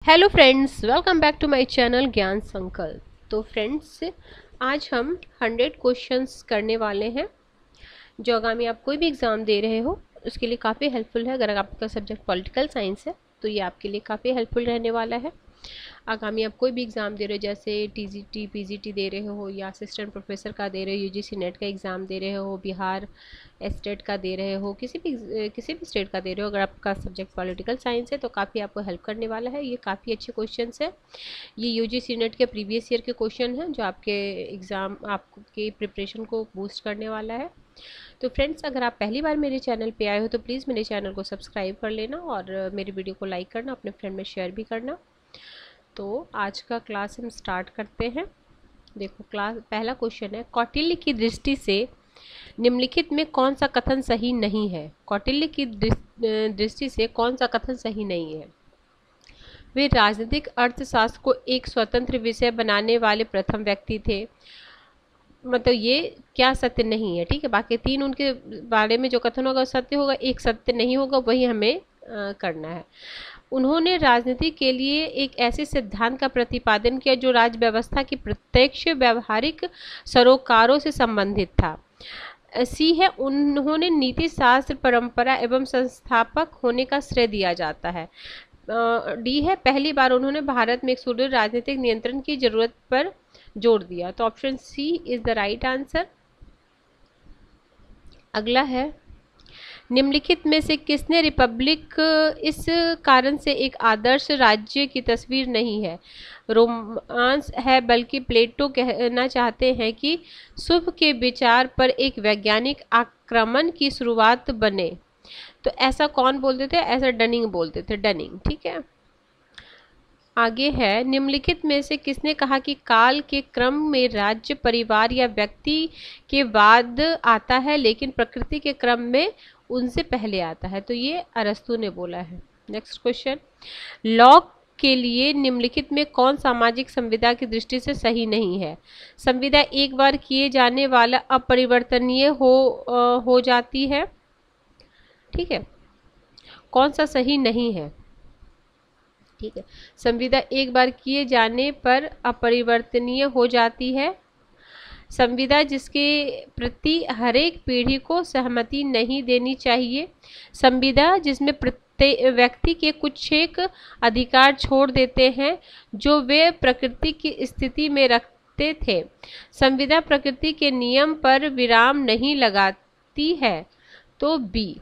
Hello friends, welcome back to my channel Gyan Sankalp. तो friends, आज हम 100 क्वेश्चंस करने वाले हैं जो आगामी आप कोई भी एग्ज़ाम दे रहे हो उसके लिए काफ़ी हेल्पफुल है। अगर आपका सब्जेक्ट पॉलिटिकल साइंस है तो ये आपके लिए काफ़ी हेल्पफुल रहने वाला है। आगामी आप कोई भी एग्ज़ाम दे रहे हो, जैसे टीजीटी पीजीटी दे रहे हो या असिस्टेंट प्रोफेसर का दे रहे हो, यूजीसी नेट का एग्ज़ाम दे रहे हो, बिहार स्टेट का दे रहे हो, किसी भी स्टेट का दे रहे हो, अगर आपका सब्जेक्ट पॉलिटिकल साइंस है तो काफ़ी आपको हेल्प करने वाला है। ये काफ़ी अच्छे क्वेश्चंस है। ये यूजीसी नेट के प्रीवियस ईयर के क्वेश्चन हैं जो आपके एग्ज़ाम आपके प्रिपरेशन को बूस्ट करने वाला है। तो फ्रेंड्स, अगर आप पहली बार मेरे चैनल पे आए हो तो प्लीज़ मेरे चैनल को सब्सक्राइब कर लेना और मेरी वीडियो को लाइक करना, अपने फ्रेंड में शेयर भी करना। तो आज का क्लास हम स्टार्ट करते हैं। देखो, क्लास पहला क्वेश्चन है, कौटिल्य की दृष्टि से निम्नलिखित में कौन सा कथन सही नहीं है। कौटिल्य की दृष्टि से कौन सा कथन सही नहीं है? वे राजनीतिक अर्थशास्त्र को एक स्वतंत्र विषय बनाने वाले प्रथम व्यक्ति थे। मतलब ये क्या सत्य नहीं है, ठीक है। बाकी तीन उनके बारे में जो कथन होगा सत्य होगा, एक सत्य नहीं होगा, वही हमें करना है। उन्होंने राजनीति के लिए एक ऐसे सिद्धांत का प्रतिपादन किया जो राज्य व्यवस्था की प्रत्यक्ष व्यवहारिक सरोकारों से संबंधित था। सी है, उन्होंने नीति शास्त्र परंपरा एवं संस्थापक होने का श्रेय दिया जाता है। डी है, पहली बार उन्होंने भारत में एक सुदृढ़ राजनीतिक नियंत्रण की जरूरत पर जोर दिया। तो option C is the right answer. अगला है, निम्नलिखित में से किसने रिपब्लिक इस कारण से एक आदर्श राज्य की तस्वीर नहीं है? रोमांस है, बल्कि प्लेटो कहना चाहते हैं कि शुभ के विचार पर एक वैज्ञानिक आक्रमण की शुरुआत बने। तो ऐसा कौन बोलते थे? ऐसा डनिंग बोलते थे, डनिंग, ठीक है। आगे है, निम्नलिखित में से किसने कहा कि काल के क्रम में राज्य परिवार या व्यक्ति के बाद आता है लेकिन प्रकृति के क्रम में उनसे पहले आता है? तो ये अरस्तु ने बोला है। नेक्स्ट क्वेश्चन, लॉक के लिए निम्नलिखित में कौन सामाजिक संविदा की दृष्टि से सही नहीं है? संविदा एक बार किए जाने वाला अपरिवर्तनीय हो जाती है, ठीक है। कौन सा सही नहीं है? ठीक है, संविदा एक बार किए जाने पर अपरिवर्तनीय हो जाती है। संविदा जिसके प्रति हरेक पीढ़ी को सहमति नहीं देनी चाहिए। संविदा जिसमें प्रत्येक व्यक्ति के कुछ एक अधिकार छोड़ देते हैं जो वे प्रकृति की स्थिति में रखते थे। संविदा प्रकृति के नियम पर विराम नहीं लगाती है। तो बी,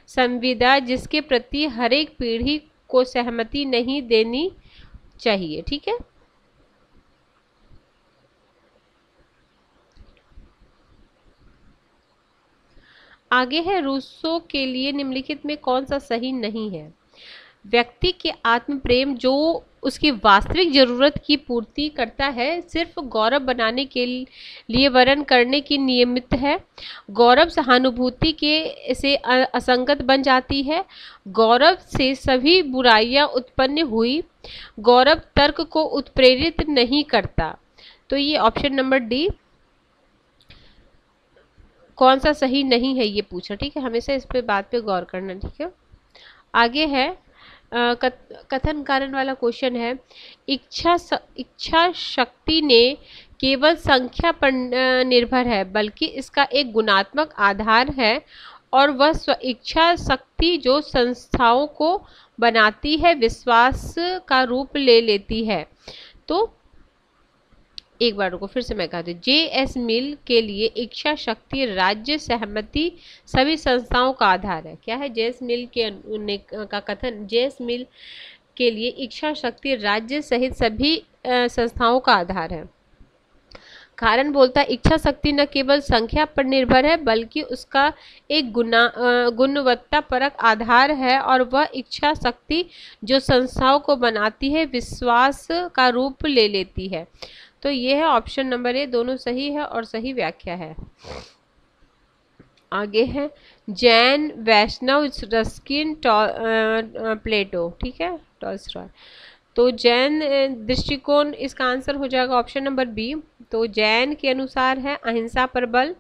संविदा जिसके प्रति हरेक पीढ़ी को सहमति नहीं देनी चाहिए, ठीक है। आगे है, रूसो के लिए निम्नलिखित में कौन सा सही नहीं है? व्यक्ति के आत्म प्रेम जो उसकी वास्तविक जरूरत की पूर्ति करता है, सिर्फ गौरव बनाने के लिए वर्ण करने की नियमित है। गौरव सहानुभूति के से असंगत बन जाती है। गौरव से सभी बुराइयां उत्पन्न हुई। गौरव तर्क को उत्प्रेरित नहीं करता। तो ये ऑप्शन नंबर डी, कौन सा सही नहीं है, ये पूछा, ठीक है। हमेशा इस पे बात पे गौर करना, ठीक है। आगे है, कथन कारण वाला क्वेश्चन है, इच्छा शक्ति ने केवल संख्या पर निर्भर है बल्कि इसका एक गुणात्मक आधार है और वह स्व इच्छा शक्ति जो संस्थाओं को बनाती है विश्वास का रूप ले लेती है। तो एक बार को फिर से मैं कहती हूँ, जे.एस. मिल के लिए इच्छा शक्ति राज्य सहमति सभी संस्थाओं का आधार है। क्या है? जे.एस. मिल का कथन, जे.एस. मिल के लिए इच्छा शक्ति राज्य सहित सभी संस्थाओं का आधार है। कारण बोलता है, इच्छा शक्ति न केवल संख्या पर निर्भर है बल्कि उसका एक गुणवत्तापरक आधार है और वह इच्छा शक्ति जो संस्थाओं को बनाती है विश्वास का रूप ले लेती है। तो ये है ऑप्शन नंबर ए, दोनों सही है और सही व्याख्या है। आगे है, जैन, वैष्णव, रस्किन, प्लेटो, ठीक है, टॉल्स्टॉय। तो जैन दृष्टिकोण, इसका आंसर हो जाएगा ऑप्शन नंबर बी। तो जैन के अनुसार है अहिंसा पर बल,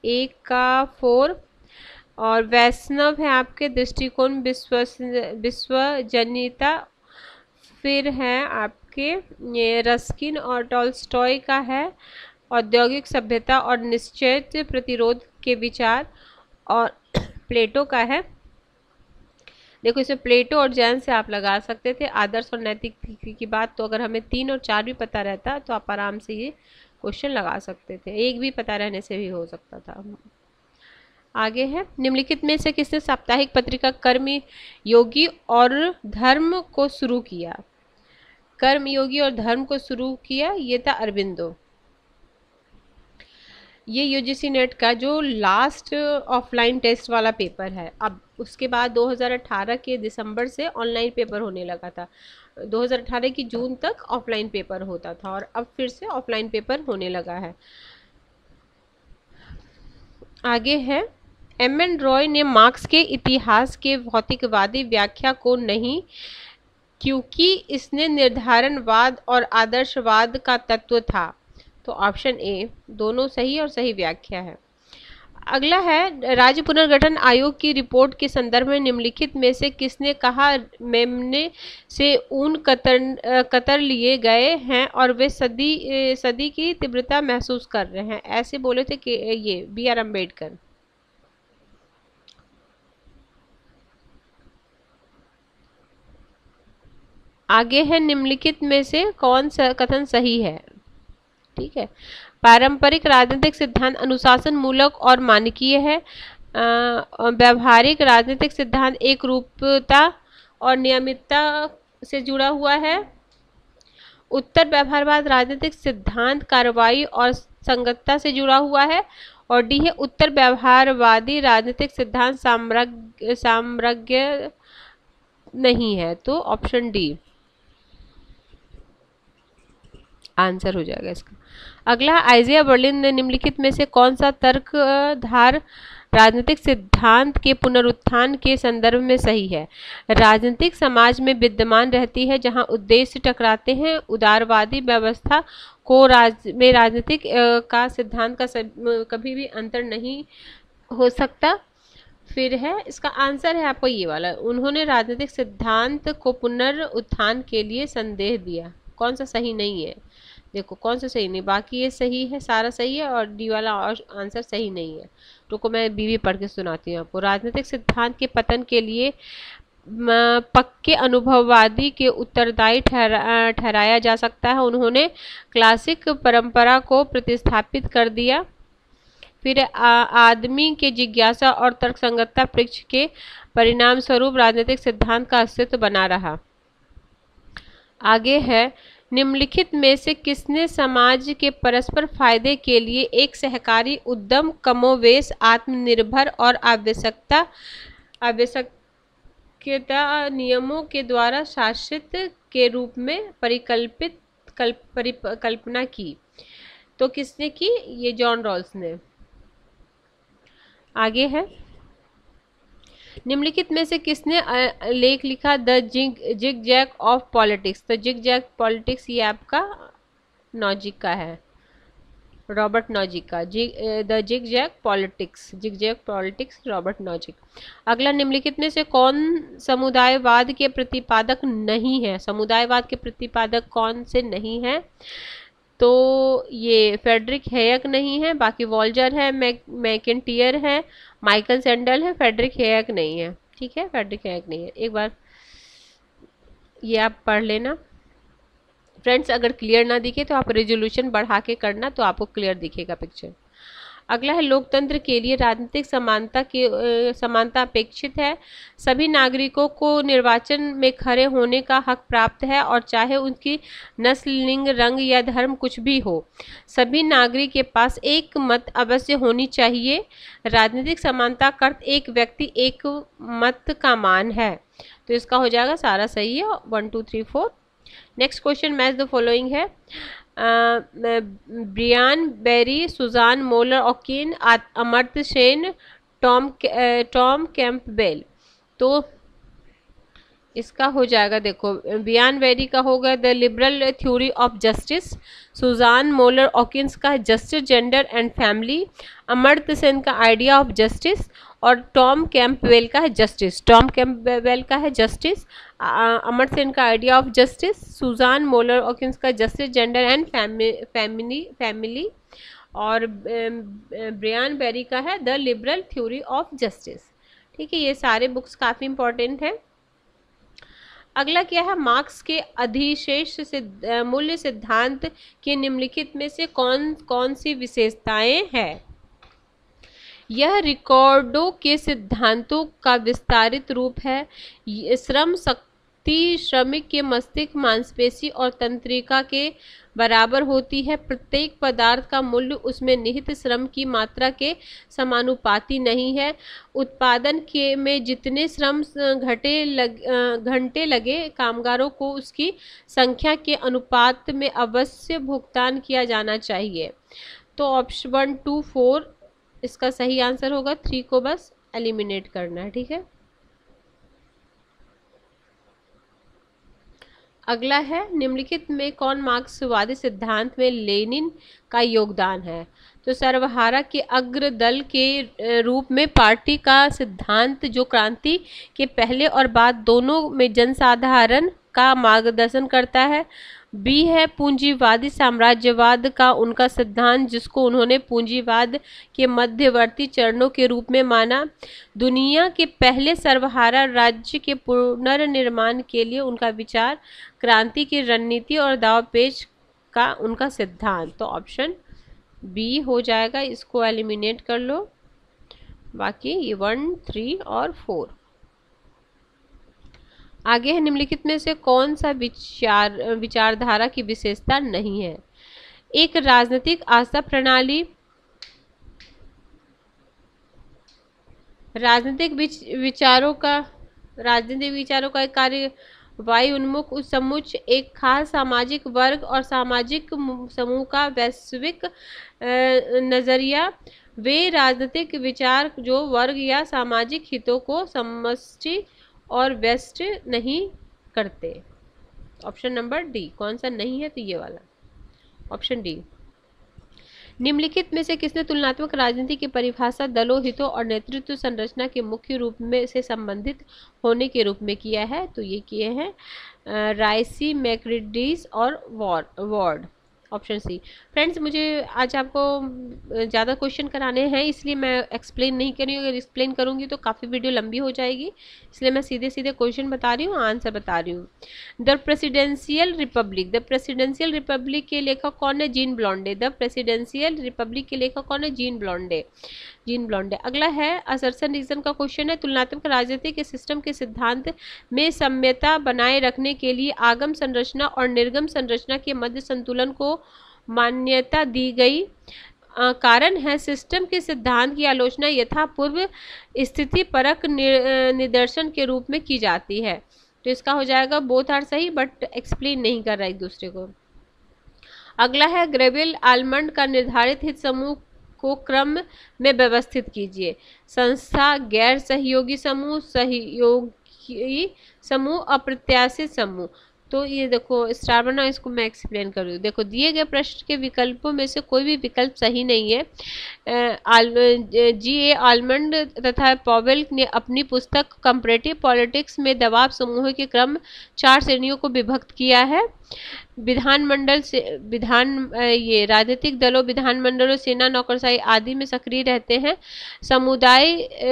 1 का 4। और वैष्णव है आपके दृष्टिकोण विश्वजनीयता फिर है आपके ये रस्किन और टॉल्स्टॉय का है औद्योगिक सभ्यता और निश्चित प्रतिरोध के विचार, और प्लेटो का है, देखो इसमें प्लेटो और जैन से आप लगा सकते थे आदर्श और नैतिक की बात, तो अगर हमें 3 और 4 भी पता रहता तो आप आराम से ये क्वेश्चन लगा सकते थे, एक भी पता रहने से भी हो सकता था। आगे है, निम्नलिखित में से किसने साप्ताहिक पत्रिका कर्म योगी और धर्म को शुरू किया? कर्म योगी और धर्म को शुरू किया, ये था अरबिंदो। ये यूजीसी नेट का जो लास्ट ऑफलाइन टेस्ट वाला पेपर है, अब उसके बाद 2018 के दिसंबर से ऑनलाइन पेपर होने लगा था। 2018 की जून तक ऑफलाइन पेपर होता था और अब फिर से ऑफलाइन पेपर होने लगा है। आगे है, एम.एन. रॉय ने मार्क्स के इतिहास के भौतिकवादी व्याख्या को नहीं, क्योंकि इसने निर्धारणवाद और आदर्शवाद का तत्व था। तो ऑप्शन ए, दोनों सही और सही व्याख्या है। अगला है, राज्य पुनर्गठन आयोग की रिपोर्ट के संदर्भ में निम्नलिखित में से किसने कहा मेमने से ऊन कतर लिए गए हैं और वे सदी की तीव्रता महसूस कर रहे हैं? ऐसे बोले थे कि ये बी.आर. अम्बेडकर। आगे है, निम्नलिखित में से कौन सा कथन सही है? ठीक है, पारंपरिक राजनीतिक सिद्धांत अनुशासन मूलक और मानकीय है। व्यावहारिक राजनीतिक सिद्धांत एक रूपता और नियमितता से जुड़ा हुआ है। उत्तर व्यवहारवाद राजनीतिक सिद्धांत कार्रवाई और संगतता से जुड़ा हुआ है। और डी है, उत्तर व्यवहारवादी राजनीतिक सिद्धांत साम्राज्य नहीं है। तो ऑप्शन डी आंसर हो जाएगा इसका। अगला, आइजिया बर्लिन ने निम्नलिखित में से कौन सा तर्कधार राजनीतिक सिद्धांत के पुनरुत्थान के संदर्भ में सही है? राजनीतिक समाज में विद्यमान रहती है जहां उद्देश्य टकराते हैं, उदारवादी व्यवस्था को राजनीतिक का सिद्धांत का कभी भी अंतर नहीं हो सकता। फिर है, इसका आंसर है आपको ये वाला, उन्होंने राजनीतिक सिद्धांत को पुनरुत्थान के लिए संदेह दिया। कौन सा सही नहीं है? देखो कौन सा सही नहीं, बाकी ये सही है, सारा सही है और डी वाला आंसर सही नहीं है। तो मैं बी भी पढ़ के सुनाती हूँ आपको। राजनीतिक सिद्धांत के पतन के लिए पक्के अनुभववादी के उत्तरदायी ठहराया जा सकता है। उन्होंने क्लासिक परंपरा को प्रतिस्थापित कर दिया। फिर आदमी के जिज्ञासा और तर्कसंगतता परीक्षा के परिणाम स्वरूप राजनीतिक सिद्धांत का अस्तित्व बना रहा। आगे है, निम्नलिखित में से किसने समाज के परस्पर फायदे के लिए एक सहकारी उद्यम कमोवेश आत्मनिर्भर और आवश्यकता नियमों के द्वारा शासित के रूप में परिकल्पना की? तो किसने की? ये जॉन रॉल्स ने। आगे है, निम्नलिखित में से किसने लेख लिखा the zigzag of politics? तो जिग जैग पॉलिटिक्स ये आपका नॉजिक का है, रॉबर्ट नॉजिक का। The zigzag politics Robert Nozick. अगला, निम्नलिखित में से कौन समुदायवाद के प्रतिपादक नहीं है? समुदायवाद के प्रतिपादक कौन से नहीं है? तो ये फ्रेडरिक हेयक नहीं है, बाकी वॉल्जर है, मैकेंटियर है, माइकल सैंडल है, फ्रेडरिक हेयक नहीं है। ठीक है, फ्रेडरिक हेयक नहीं है। एक बार ये आप पढ़ लेना फ्रेंड्स, अगर क्लियर ना दिखे तो आप रेजोल्यूशन बढ़ा के करना, तो आपको क्लियर दिखेगा पिक्चर। अगला है, लोकतंत्र के लिए राजनीतिक समानता अपेक्षित है। सभी नागरिकों को निर्वाचन में खड़े होने का हक प्राप्त है और चाहे उनकी नस्ल, लिंग, रंग या धर्म कुछ भी हो, सभी नागरिक के पास एक मत अवश्य होनी चाहिए। राजनीतिक समानता का अर्थ एक व्यक्ति एक मत का मान है। तो इसका हो जाएगा सारा सही है, 1 2 3 4। Next question, match the following है। Brian Barry, Susan Moller Okin, Amartya Sen, Tom Campbell. तो इसका हो जाएगा, देखो बियान वेरी का होगा the liberal theory of justice, Susan Moller Okin's का है justice gender and family, Amartya Sen का आइडिया ऑफ जस्टिस, और टॉम कैंपबेल का है जस्टिस, टॉम कैंपबेल का है जस्टिस, अमर्त्य सेन का idea of justice, Susan Moller Okin's का जस्टिस जेंडर एंड फैमिली, और ब्रियान बेरी का है the liberal theory of justice. ठीक है, ये सारे बुक्स काफ़ी इंपॉर्टेंट हैं। अगला क्या है, मार्क्स के अधिशेष मूल्य सिद्धांत के निम्नलिखित में से कौन कौन सी विशेषताएं हैं? यह रिकॉर्डों के सिद्धांतों का विस्तारित रूप है। श्रम शक्ति श्रमिक के मस्तिष्क, मांसपेशी और तंत्रिका के बराबर होती है। प्रत्येक पदार्थ का मूल्य उसमें निहित श्रम की मात्रा के समानुपाती नहीं है। उत्पादन के में जितने श्रम घंटे लगे कामगारों को उसकी संख्या के अनुपात में अवश्य भुगतान किया जाना चाहिए। तो ऑप्शन 1, 2, 4 इसका सही आंसर होगा। 3 को बस एलिमिनेट करना है। ठीक है, अगला है निम्नलिखित में कौन मार्क्सवादी सिद्धांत में लेनिन का योगदान है? तो सर्वहारा के अग्र दल के रूप में पार्टी का सिद्धांत जो क्रांति के पहले और बाद दोनों में जनसाधारण का मार्गदर्शन करता है। बी है पूंजीवादी साम्राज्यवाद का उनका सिद्धांत जिसको उन्होंने पूंजीवाद के मध्यवर्ती चरणों के रूप में माना। दुनिया के पहले सर्वहारा राज्य के पुनर्निर्माण के लिए उनका विचार, क्रांति की रणनीति और दावपेच का उनका सिद्धांत। तो ऑप्शन बी हो जाएगा, इसको एलिमिनेट कर लो। बाकी ये 1, 3 और 4। आगे है निम्नलिखित में से कौन सा विचारधारा की विशेषता नहीं है? एक राजनीतिक आस्था प्रणाली, राजनीतिक विचारों का एक कार्यवाही उन्मुख समुच्चय, एक खास सामाजिक वर्ग और सामाजिक समूह का वैश्विक नजरिया। वे राजनीतिक विचार जो वर्ग या सामाजिक हितों को समष्टि और व्यस्त नहीं करते। Option number D. कौन सा नहीं है? तो ये वाला ऑप्शन डी। निम्नलिखित में से किसने तुलनात्मक राजनीति की परिभाषा दलों, हितों और नेतृत्व संरचना के मुख्य रूप में से संबंधित होने के रूप में किया है? तो ये किए हैं राइसी, मैक्रिडीज और वॉर्ड। Option C. फ्रेंड्स, मुझे आज आपको ज़्यादा क्वेश्चन कराने हैं इसलिए मैं एक्सप्लेन नहीं कर रही हूँ। अगर एक्सप्लेन करूँगी तो काफ़ी वीडियो लंबी हो जाएगी, इसलिए मैं सीधे सीधे क्वेश्चन बता रही हूँ, आंसर बता रही हूँ। The presidential Republic, the presidential Republic के लेखक कौन है? जीन ब्लॉन्डे। द प्रेसिडेंशियल रिपब्लिक के लेखक कौन है? जीन ब्लॉन्डे। अगला है असर्शन रीजन का क्वेश्चन है। तुलनात्मक राजनीति के सिस्टम के सिद्धांत में साम्यता बनाए रखने के लिए आगम संरचना और निर्गम संरचना के मध्य संतुलन को मान्यता दी गई। कारण है सिस्टम के सिद्धांत की आलोचना यथापूर्व स्थिति परक निदर्शन के रूप में की जाती है। तो इसका हो जाएगा बोथ आर सही, बट एक्सप्लेन नहीं कर रहा एक दूसरे को। अगला है ग्रेविल आलमंड का निर्धारित हित समूह को क्रम में व्यवस्थित कीजिए। संस्था, गैर सहयोगी समूह, सहयोगी समूह, अप्रत्याशित समूह। तो ये देखो स्टार बना, इसको मैं एक्सप्लेन कर रही हूँ। देखो दिए गए प्रश्न के विकल्पों में से कोई भी विकल्प सही नहीं है। G.A. आलमंड तथा पॉवेल ने अपनी पुस्तक कंपैरेटिव पॉलिटिक्स में दबाव समूह के क्रम 4 श्रेणियों को विभक्त किया है। विधानमंडल से ये राजनीतिक दलों, विधानमंडलों, सेना, नौकरशाही आदि में सक्रिय रहते हैं।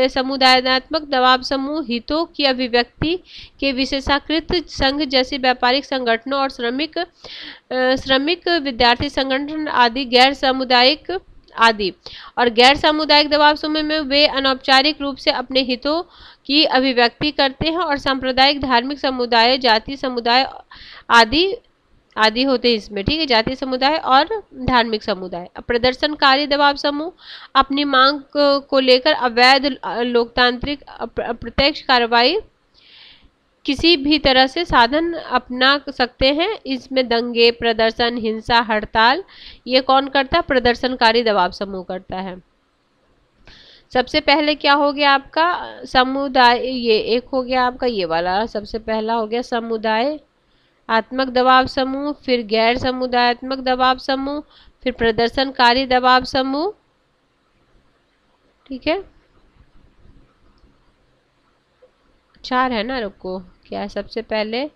समुदायात्मक दबाव समूह, हितों की अभिव्यक्ति के विशेषाकृत संघ जैसे व्यापारिक संगठनों और श्रमिक विद्यार्थी संगठन आदि। गैर सामुदायिक दबाव समूह में वे अनौपचारिक रूप से अपने हितों की अभिव्यक्ति करते हैं और सांप्रदायिक, धार्मिक समुदाय, जातीय समुदाय आदि होते हैं इसमें। ठीक है, जातीय समुदाय और धार्मिक समुदाय। प्रदर्शनकारी दबाव समूह अपनी मांग को लेकर अवैध, लोकतांत्रिक, अप्रत्यक्ष कार्रवाई किसी भी तरह से साधन अपना सकते हैं। इसमें दंगे, प्रदर्शन, हिंसा, हड़ताल ये कौन करता है? प्रदर्शनकारी दबाव समूह करता है। सबसे पहले क्या हो गया आपका समुदाय, ये एक हो गया आपका ये वाला, सबसे पहला हो गया समुदाय आत्मक दबाव समूह, फिर गैर समुदायात्मक दबाव समूह, फिर प्रदर्शनकारी दबाव समूह। ठीक है, 4 है ना, रुको क्या है सबसे पहले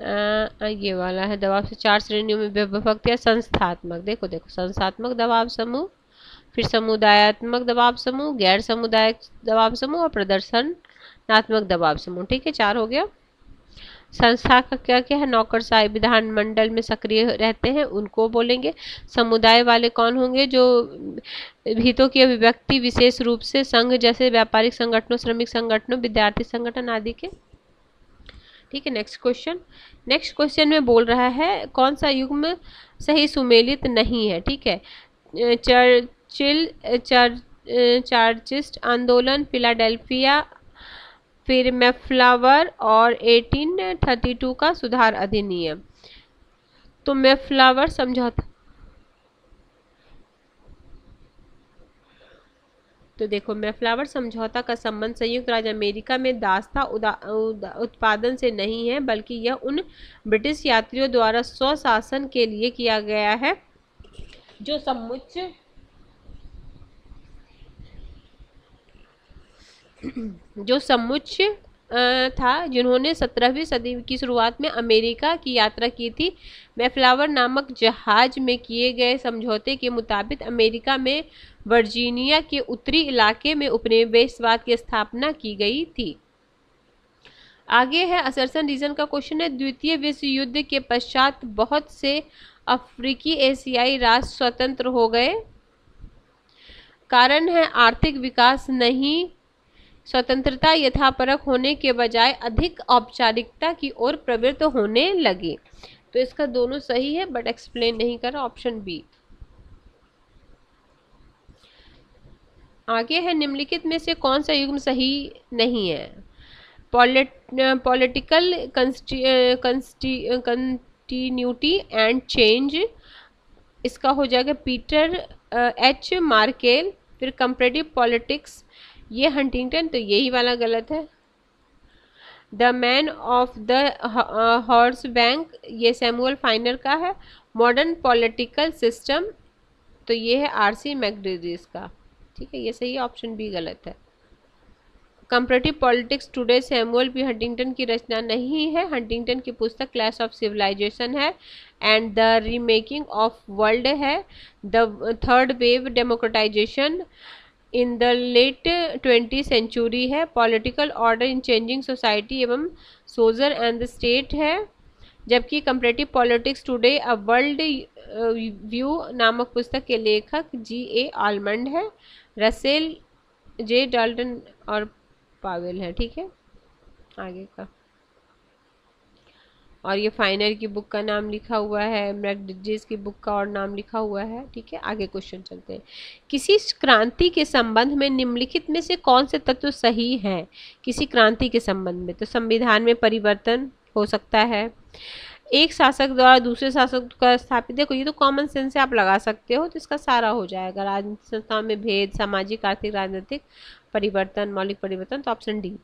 ये वाला है दबाव से 4 श्रेणियों में विभक्त है संस्थात्मक, देखो देखो संस्थात्मक दबाव समूह, फिर समुदायात्मक दबाव समूह, गैर समुदाय दबाव समूह और प्रदर्शनात्मक दबाव समूह। ठीक है, 4 हो गया। संस्था का क्या क्या है, नौकरशाही विधानमंडल में सक्रिय रहते हैं उनको बोलेंगे। समुदाय वाले कौन होंगे, जो हितों की अभिव्यक्ति विशेष रूप से संघ जैसे व्यापारिक संगठनों, श्रमिक संगठनों, विद्यार्थी संगठन आदि के। ठीक है, नेक्स्ट क्वेश्चन। नेक्स्ट क्वेश्चन में बोल रहा है कौन सा युग्म सही सुमेलित नहीं है। ठीक है, चर्चिल चार्चिस्ट आंदोलन, फिलाडेल्फिया, फिर मैफ्लावर और 1832 का सुधार अधिनियम। तो मैफ्लावर समझौता, तो देखो मैफ्लावर समझौता का संबंध संयुक्त राज्य अमेरिका में दास्ता उत्पादन से नहीं है, बल्कि यह उन ब्रिटिश यात्रियों द्वारा स्वशासन के लिए किया गया है जो समुच्च था, जिन्होंने 17वीं सदी की शुरुआत में अमेरिका की यात्रा की थी। मैफ्लावर नामक जहाज में किए गए समझौते के मुताबिक अमेरिका में वर्जीनिया के उत्तरी इलाके में उपनिवेशवाद की स्थापना की गई थी। आगे है असर्सन रीजन का क्वेश्चन है, द्वितीय विश्व युद्ध के पश्चात बहुत से अफ्रीकी एशियाई राष्ट्र स्वतंत्र हो गए। कारण है आर्थिक विकास नहीं, स्वतंत्रता यथापरक होने के बजाय अधिक औपचारिकता की ओर प्रवृत्त होने लगी। तो इसका दोनों सही है बट एक्सप्लेन नहीं कर रहा, ऑप्शन बी। आगे है निम्नलिखित में से कौन सा युग्म सही नहीं है। पॉलिटिकल कंटिन्यूटी एंड चेंज, इसका हो जाएगा पीटर एच मार्केल। फिर कंपैरेटिव पॉलिटिक्स, ये हंटिंगटन, तो यही वाला गलत है। The man of the horse bank, ये सैमुअल फाइनर का है। मॉडर्न पॉलिटिकल सिस्टम, तो ये है आरसी मैकग्रिडिस का। ठीक है, ये सही है, ऑप्शन बी गलत है। Comparative politics today Samuel P Huntington की रचना नहीं है। हंटिंगटन की पुस्तक क्लैश ऑफ सिविलाइजेशन है and the remaking of world है। The third wave democratization in the late 20th century है। Political order in changing society एवं सोजर एंड द स्टेट है। जबकि comparative politics today a world view नामक पुस्तक के लेखक G.A. आलमंड है। रसेल जे डाल्टन और पावेल है। ठीक है, आगे का, और ये फाइनर की बुक का नाम लिखा हुआ है, मैकग्रिडिस की बुक का और नाम लिखा हुआ है। ठीक है, आगे क्वेश्चन चलते हैं। किसी क्रांति के संबंध में निम्नलिखित में से कौन से तत्व सही हैं। किसी क्रांति के संबंध में, तो संविधान में परिवर्तन हो सकता है, एक शासक द्वारा दूसरे शासक का स्थापित, देखो ये तो कॉमन सेंस से आप लगा सकते हो, तो इसका सारा हो जाएगा। राजनीतिक संस्थाओं में भेद, सामाजिक आर्थिक राजनीतिक परिवर्तन, मौलिक परिवर्तन, तो ऑप्शन डी।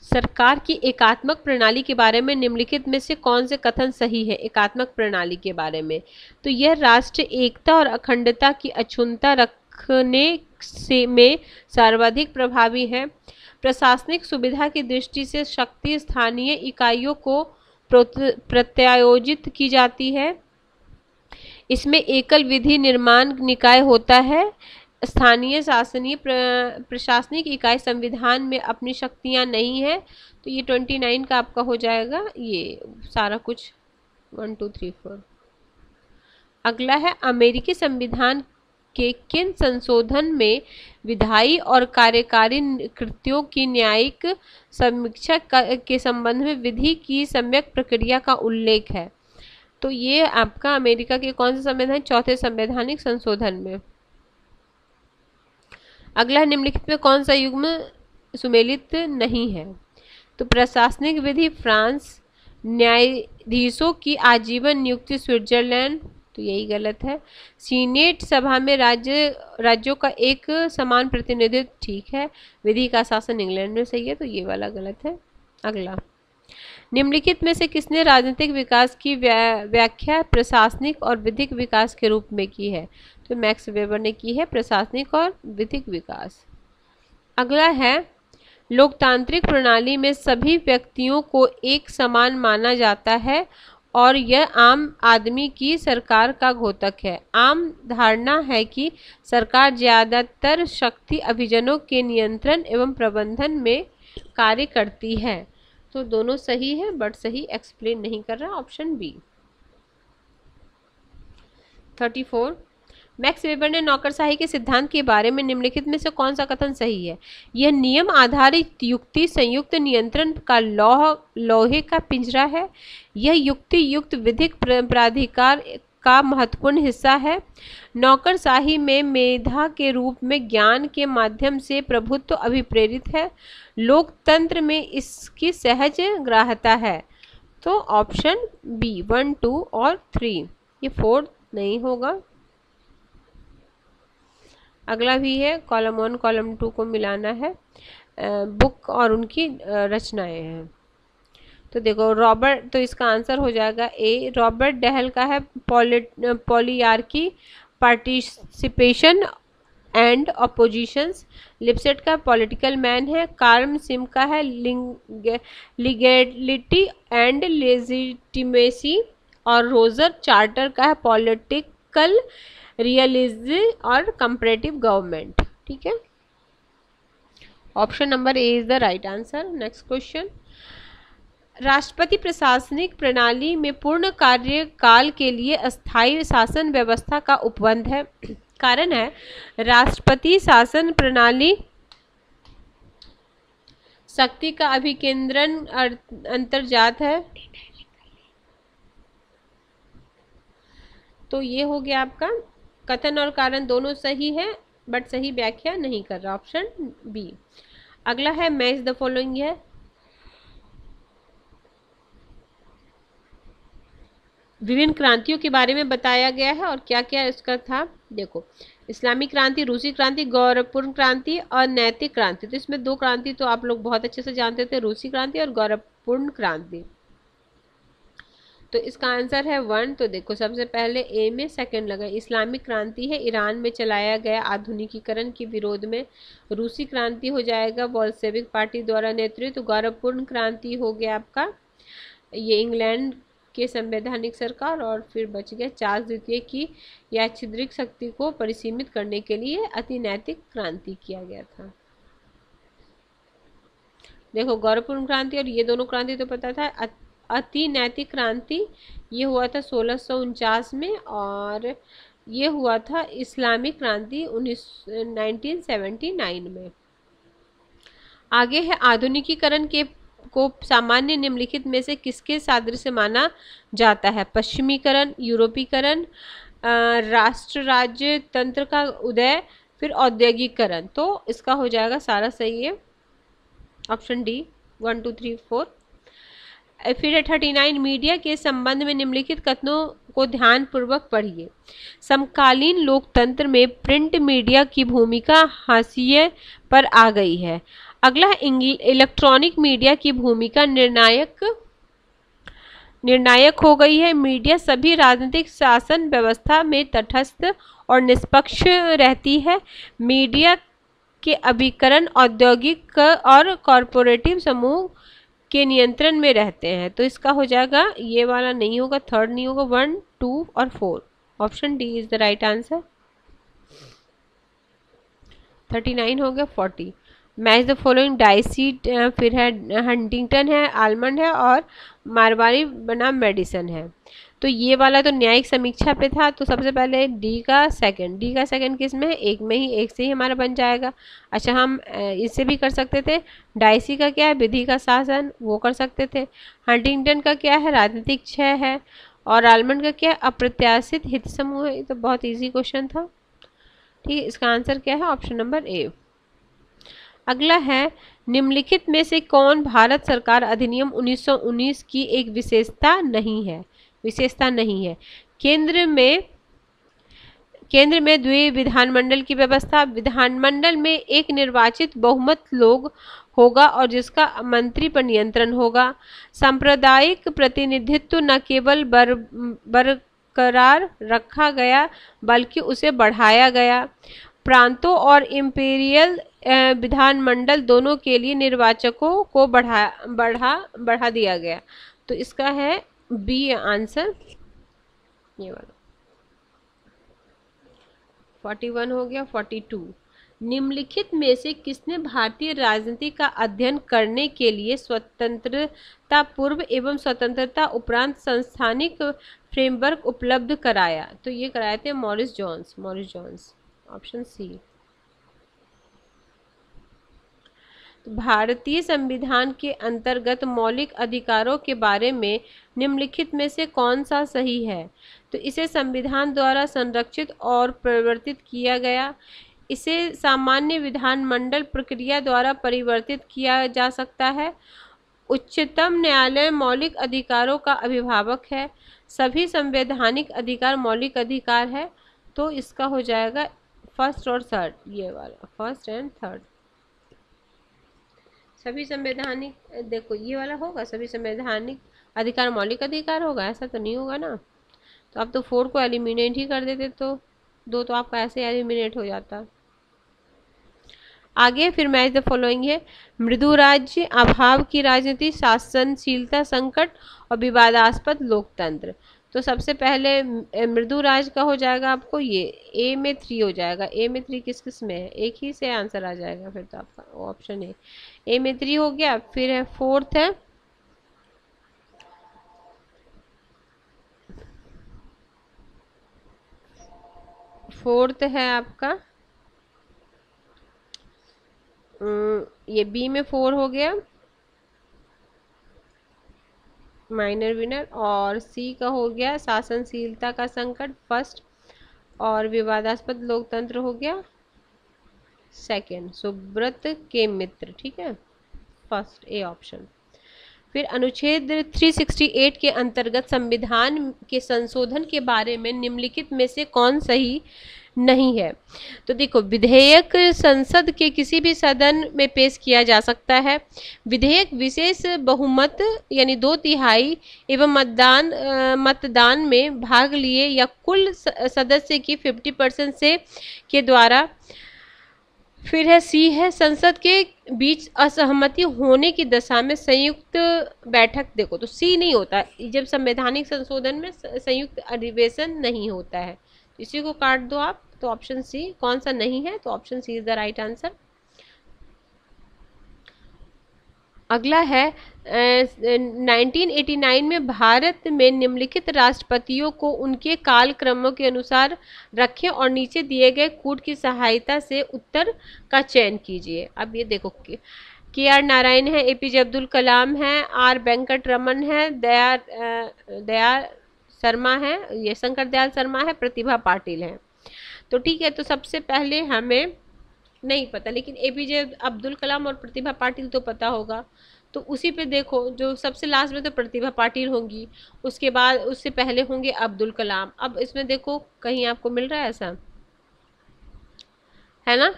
सरकार की एकात्मक प्रणाली के बारे में निम्नलिखित में से कौन से कथन सही है। एकात्मक प्रणाली के बारे में, तो यह राष्ट्र एकता और अखंडता की अक्षुण्णता रखने से में सर्वाधिक प्रभावी है। प्रशासनिक सुविधा की दृष्टि से शक्ति स्थानीय इकाइयों को प्रत्यायोजित की जाती है। इसमें एकल विधि निर्माण निकाय होता है। स्थानीय शासनीय प्रशासनिक इकाई संविधान में अपनी शक्तियां नहीं है। तो ये 29 का आपका हो जाएगा, ये सारा कुछ 1 2 3 4। अगला है अमेरिकी संविधान के किन संशोधन में विधायी और कार्यकारी कृत्यों की न्यायिक समीक्षा के संबंध में विधि की सम्यक प्रक्रिया का उल्लेख है। तो ये आपका अमेरिका के कौन से संविधान, चौथे संवैधानिक संशोधन में। अगला निम्नलिखित में कौन सा युग्म सुमेलित नहीं है। तो प्रशासनिक विधि फ्रांस, न्यायाधीशों की आजीवन नियुक्ति स्विट्जरलैंड, तो यही गलत है। सीनेट सभा में राज्यों का एक समान प्रतिनिधित्व, ठीक है। विधि का शासन इंग्लैंड में सही है, तो ये वाला गलत है। अगला, निम्नलिखित में से किसने राजनीतिक विकास की व्याख्या प्रशासनिक और विधिक विकास के रूप में की है? तो मैक्स वेबर ने की है, प्रशासनिक और विधिक विकास। अगला है, लोकतांत्रिक प्रणाली में सभी व्यक्तियों को एक समान माना जाता है और यह आम आदमी की सरकार का घोतक है। आम धारणा है कि सरकार ज्यादातर शक्ति अभियानों के नियंत्रण एवं प्रबंधन में कार्य करती है। तो दोनों सही है, बट सही एक्सप्लेन नहीं कर रहा, ऑप्शन बी। 34, मैक्स वेबर ने नौकरशाही के सिद्धांत के बारे में निम्नलिखित में से कौन सा कथन सही है? यह नियम आधारित युक्ति संयुक्त नियंत्रण का लोहे का पिंजरा है। यह युक्ति युक्त विधिक प्राधिकार का महत्वपूर्ण हिस्सा है। नौकरशाही में मेधा के रूप में ज्ञान के माध्यम से प्रभुत्व अभिप्रेरित है। लोकतंत्र में इसकी सहज ग्राह्यता है। तो ऑप्शन बी 1, 2 और 3, ये 4 नहीं होगा। अगला भी है, कॉलम 1 कॉलम 2 को मिलाना है, बुक और उनकी रचनाएं हैं। तो देखो रॉबर्ट, तो इसका आंसर हो जाएगा ए। रॉबर्ट डहल का है पॉलीआर्की, पार्टिसिपेशन एंड अपोजिशंस। लिपसेट का पॉलिटिकल मैन है। कार्ल सिम का है लीगैलिटी एंड लेजिटिमेसी। और रोजर चार्टर का है पॉलिटिकल रियलिज्म और कंपैरेटिव गवर्नमेंट। ठीक है, option number A is the right answer. Next question, राष्ट्रपति प्रशासनिक प्रणाली में पूर्ण कार्यकाल के लिए अस्थायी शासन व्यवस्था का उपबंध है। कारण है, राष्ट्रपति शासन प्रणाली शक्ति का अभिकेंद्रण अंतर्जात है। तो ये हो गया आपका कथन और कारण दोनों सही है, बट सही व्याख्या नहीं कर रहा, ऑप्शन बी। अगला है, मैच द फॉलोइंग है। विभिन्न क्रांतियों के बारे में बताया गया है और क्या क्या इसका था। देखो, इस्लामिक क्रांति, रूसी क्रांति, गौरवपूर्ण क्रांति और नैतिक क्रांति। तो इसमें 2 क्रांति तो आप लोग बहुत अच्छे से जानते थे, रूसी क्रांति और गौरवपूर्ण क्रांति। तो इसका आंसर है 1। तो देखो, सबसे पहले ए में सेकंड लगा, इस्लामिक क्रांति है, ईरान में चलाया गया आधुनिकीकरण के विरोध में। रूसी क्रांति हो जाएगा बोल्शेविक पार्टी द्वारा नेतृत्व। गौरवपूर्ण क्रांति हो गया आपका ये इंग्लैंड के संवैधानिक सरकार। और फिर बच गया चार्ल्स द्वितीय की यादृच्छिक शक्ति को परिसीमित करने के लिए अति नैतिक क्रांति किया गया था। देखो, गौरवपूर्ण क्रांति और ये दोनों क्रांति तो पता था। अति नैतिक क्रांति ये हुआ था 1649 में, और ये हुआ था इस्लामिक क्रांति 1979 में। आगे है, आधुनिकीकरण को सामान्य निम्नलिखित में से किसके सादृश्य माना जाता है? पश्चिमीकरण, यूरोपीकरण, राष्ट्र राज्य तंत्र का उदय, फिर औद्योगिकरण। तो इसका हो जाएगा सारा सही है, ऑप्शन डी 1, 2, 3, 4। फिर 39, मीडिया के संबंध में निम्नलिखित कथनों को ध्यान पूर्वक पढ़िए। समकालीन लोकतंत्र में प्रिंट मीडिया की भूमिका हाशिए पर आ गई है। अगला है, इलेक्ट्रॉनिक मीडिया की भूमिका निर्णायक हो गई है। मीडिया सभी राजनीतिक शासन व्यवस्था में तटस्थ और निष्पक्ष रहती है। मीडिया के अभिकरण औद्योगिक और कॉरपोरेटिव समूह के नियंत्रण में रहते हैं। तो इसका हो जाएगा, ये वाला नहीं होगा, थर्ड नहीं होगा, 1, 2 और 4, option D is the right answer. 39 हो गया। 40, मैच द फॉलोइंग डाइसी, फिर है हंटिंगटन है, आलमंड है और मारवाड़ी बनाम मेडिसन है। तो ये वाला तो न्यायिक समीक्षा पे था। तो सबसे पहले डी का सेकंड किस में है? एक में ही, एक से ही हमारा बन जाएगा। अच्छा, हम इससे भी कर सकते थे। डाइसी का क्या है? विधि का शासन, वो कर सकते थे। हंटिंगटन का क्या है? राजनीतिक क्षय है। और आलमंड का क्या है? अप्रत्याशित हित समूह है। ये तो बहुत ईजी क्वेश्चन था। ठीक है, इसका आंसर क्या है? Option number A. अगला है, निम्नलिखित में से कौन भारत सरकार अधिनियम 1919 की एक विशेषता नहीं है? केंद्र में द्वि विधानमंडल की व्यवस्था। विधानमंडल में एक निर्वाचित बहुमत लोग होगा और जिसका मंत्री पर नियंत्रण होगा। सांप्रदायिक प्रतिनिधित्व न केवल बरकरार रखा गया बल्कि उसे बढ़ाया गया। प्रांतों और इंपीरियल विधानमंडल दोनों के लिए निर्वाचकों को बढ़ा दिया गया। तो इसका है बी आंसर, ये वाला। 41 हो गया। 42, निम्नलिखित में से किसने भारतीय राजनीति का अध्ययन करने के लिए स्वतंत्रता पूर्व एवं स्वतंत्रता उपरांत संस्थानिक फ्रेमवर्क उपलब्ध कराया? तो ये कराए थे मॉरिस जॉन्स। Option C. तो भारतीय संविधान के अंतर्गत मौलिक अधिकारों के बारे में निम्नलिखित में से कौन सा सही है? तो इसे संविधान द्वारा संरक्षित और परिवर्तित किया गया। इसे सामान्य विधानमंडल प्रक्रिया द्वारा परिवर्तित किया जा सकता है। उच्चतम न्यायालय मौलिक अधिकारों का अभिभावक है। सभी संवैधानिक अधिकार मौलिक अधिकार है। तो इसका हो जाएगा फर्स्ट और थर्ड, ये वाला, फर्स्ट एंड थर्ड। सभी संवैधानिक, देखो ये वाला होगा, सभी संवैधानिक अधिकार मौलिक अधिकार होगा, ऐसा तो नहीं होगा ना। तो अब तो 4 को एलिमिनेट ही कर देते, तो 2 तो आपका ऐसे एलिमिनेट हो जाता। आगे फिर मैच द फॉलोइंग है। मृदु राज्य, अभाव की राजनीति, शासनशीलता संकट और विवादास्पद लोकतंत्र। तो सबसे पहले मृदु राज का हो जाएगा आपको ये ए में 3 हो जाएगा। ए में 3 किस किस में है? एक ही से आंसर आ जाएगा फिर तो आपका ऑप्शन ए में 3 हो गया। फिर है फोर्थ है आपका ये बी में 4 हो गया, माइनर विनर। और सी का हो गया शासनशीलता का संकट फर्स्ट, और विवादास्पद लोकतंत्र हो गया सेकंड। सुब्रत के मित्र, ठीक है, फर्स्ट ए ऑप्शन। फिर अनुच्छेद 368 के अंतर्गत संविधान के संशोधन के बारे में निम्नलिखित में से कौन सही नहीं है? तो देखो, विधेयक संसद के किसी भी सदन में पेश किया जा सकता है। विधेयक विशेष बहुमत यानी 2/3 एवं मतदान में भाग लिए या कुल सदस्य की 50% से के द्वारा। फिर है सी है संसद के बीच असहमति होने की दशा में संयुक्त बैठक। देखो, तो सी नहीं होता जब संवैधानिक संशोधन में संयुक्त अधिवेशन नहीं होता है, तो इसी को काट दो आप। तो ऑप्शन सी कौन सा नहीं है? तो option C is the right answer. अगला है 1989 में भारत में निम्नलिखित राष्ट्रपतियों को उनके कालक्रमों के अनुसार रखें और नीचे दिए गए कूट की सहायता से उत्तर का चयन कीजिए। अब ये देखो, के आर नारायण है, एपीजे अब्दुल कलाम है, आर वेंकट रमन है, दया शर्मा है, ये शंकर दयाल शर्मा है, प्रतिभा पाटिल है। तो ठीक है, तो सबसे पहले हमें नहीं पता, लेकिन एपीजे अब्दुल कलाम और प्रतिभा पाटिल तो पता होगा। तो उसी पे देखो, जो सबसे लास्ट में तो प्रतिभा पाटिल होंगी, उसके बाद उससे पहले होंगे अब्दुल कलाम। अब इसमें देखो कहीं आपको मिल रहा है ऐसा, है ना?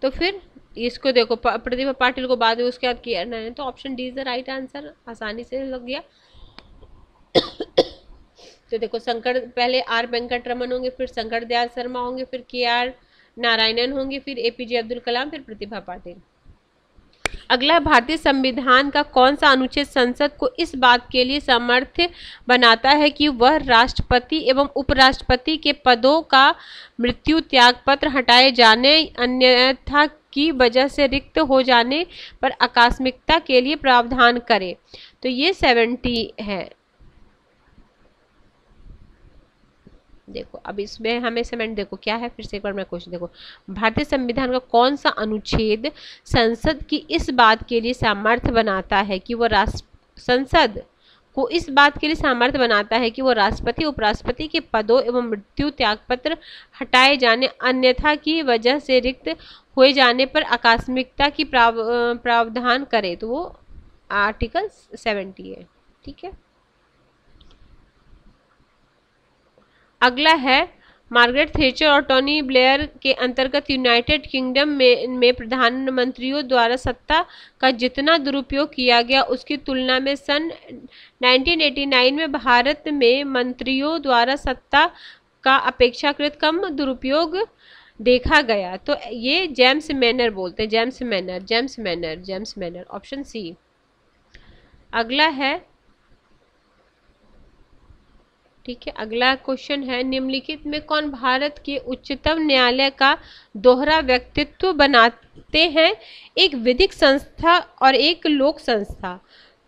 तो फिर इसको देखो, प्रतिभा पाटिल को बाद में उसके बाद किया ना, तो option D is the right answer. आसानी से लग गया। तो देखो, शंकर पहले आर वेंकट रमन होंगे, फिर शंकर दयाल शर्मा होंगे, फिर के आर नारायणन होंगे, फिर एपीजे अब्दुल कलाम, फिर प्रतिभा पाटिल। अगला, भारतीय संविधान का कौन सा अनुच्छेद संसद को इस बात के लिए समर्थ बनाता है कि वह राष्ट्रपति एवं उपराष्ट्रपति के पदों का मृत्यु त्याग पत्र हटाए जाने अन्यथा की वजह से रिक्त हो जाने पर आकस्मिकता के लिए प्रावधान करे? तो ये 70 है। देखो, अब इसमें हमें सेमेंट देखो क्या है, फिर से एक बार मैं क्वेश्चन देखो, भारतीय संविधान का कौन सा अनुच्छेद संसद की इस बात के लिए सामर्थ्य बनाता है कि वह संसद को इस बात के लिए सामर्थ्य बनाता है कि वो राष्ट्रपति उपराष्ट्रपति के पदों एवं मृत्यु त्यागपत्र हटाए जाने अन्यथा की वजह से रिक्त हुए जाने पर आकस्मिकता की प्रावधान करे? तो वो आर्टिकल 70 है। ठीक है, अगला है मार्गरेट थैचर और टोनी ब्लेयर के अंतर्गत यूनाइटेड किंगडम में प्रधानमंत्रियों द्वारा सत्ता का जितना दुरुपयोग किया गया उसकी तुलना में सन 1989 में भारत में मंत्रियों द्वारा सत्ता का अपेक्षाकृत कम दुरुपयोग देखा गया। तो ये जेम्स मैनर बोलते हैं, जेम्स मैनर, ऑप्शन सी। अगला है, ठीक है, अगला क्वेश्चन है निम्नलिखित में कौन भारत के उच्चतम न्यायालय का दोहरा व्यक्तित्व बनाते हैं, एक विधिक संस्था और एक लोक संस्था।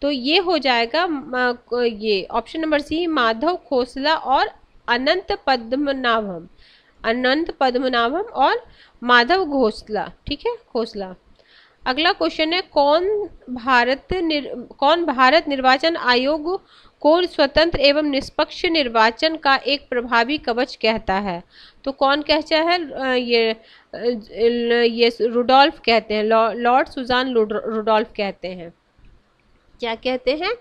तो ये हो जाएगा ये option number C, Madhav Khosla और अनंत पद्मनाभम और माधव घोसला, ठीक है, खोसला। अगला क्वेश्चन है कौन भारत निर्वाचन आयोग को स्वतंत्र एवं निष्पक्ष निर्वाचन का एक प्रभावी कवच कहता है। तो कौन कहता है? ये रुडोल्फ कहते हैं, लॉर्ड सुजान रुडोल्फ कहते हैं। क्या कहते हैं?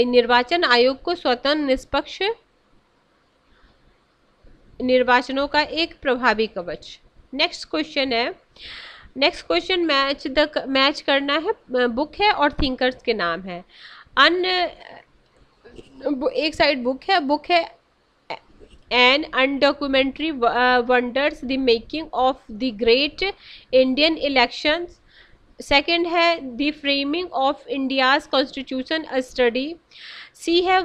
निर्वाचन आयोग को स्वतंत्र निष्पक्ष निर्वाचनों का एक प्रभावी कवच। नेक्स्ट क्वेश्चन मैच करना है, बुक है और थिंकर्स के नाम है। एक साइड बुक है an undocumentary wonders the making of the great Indian elections. Second है the framing of India's constitution a study. C है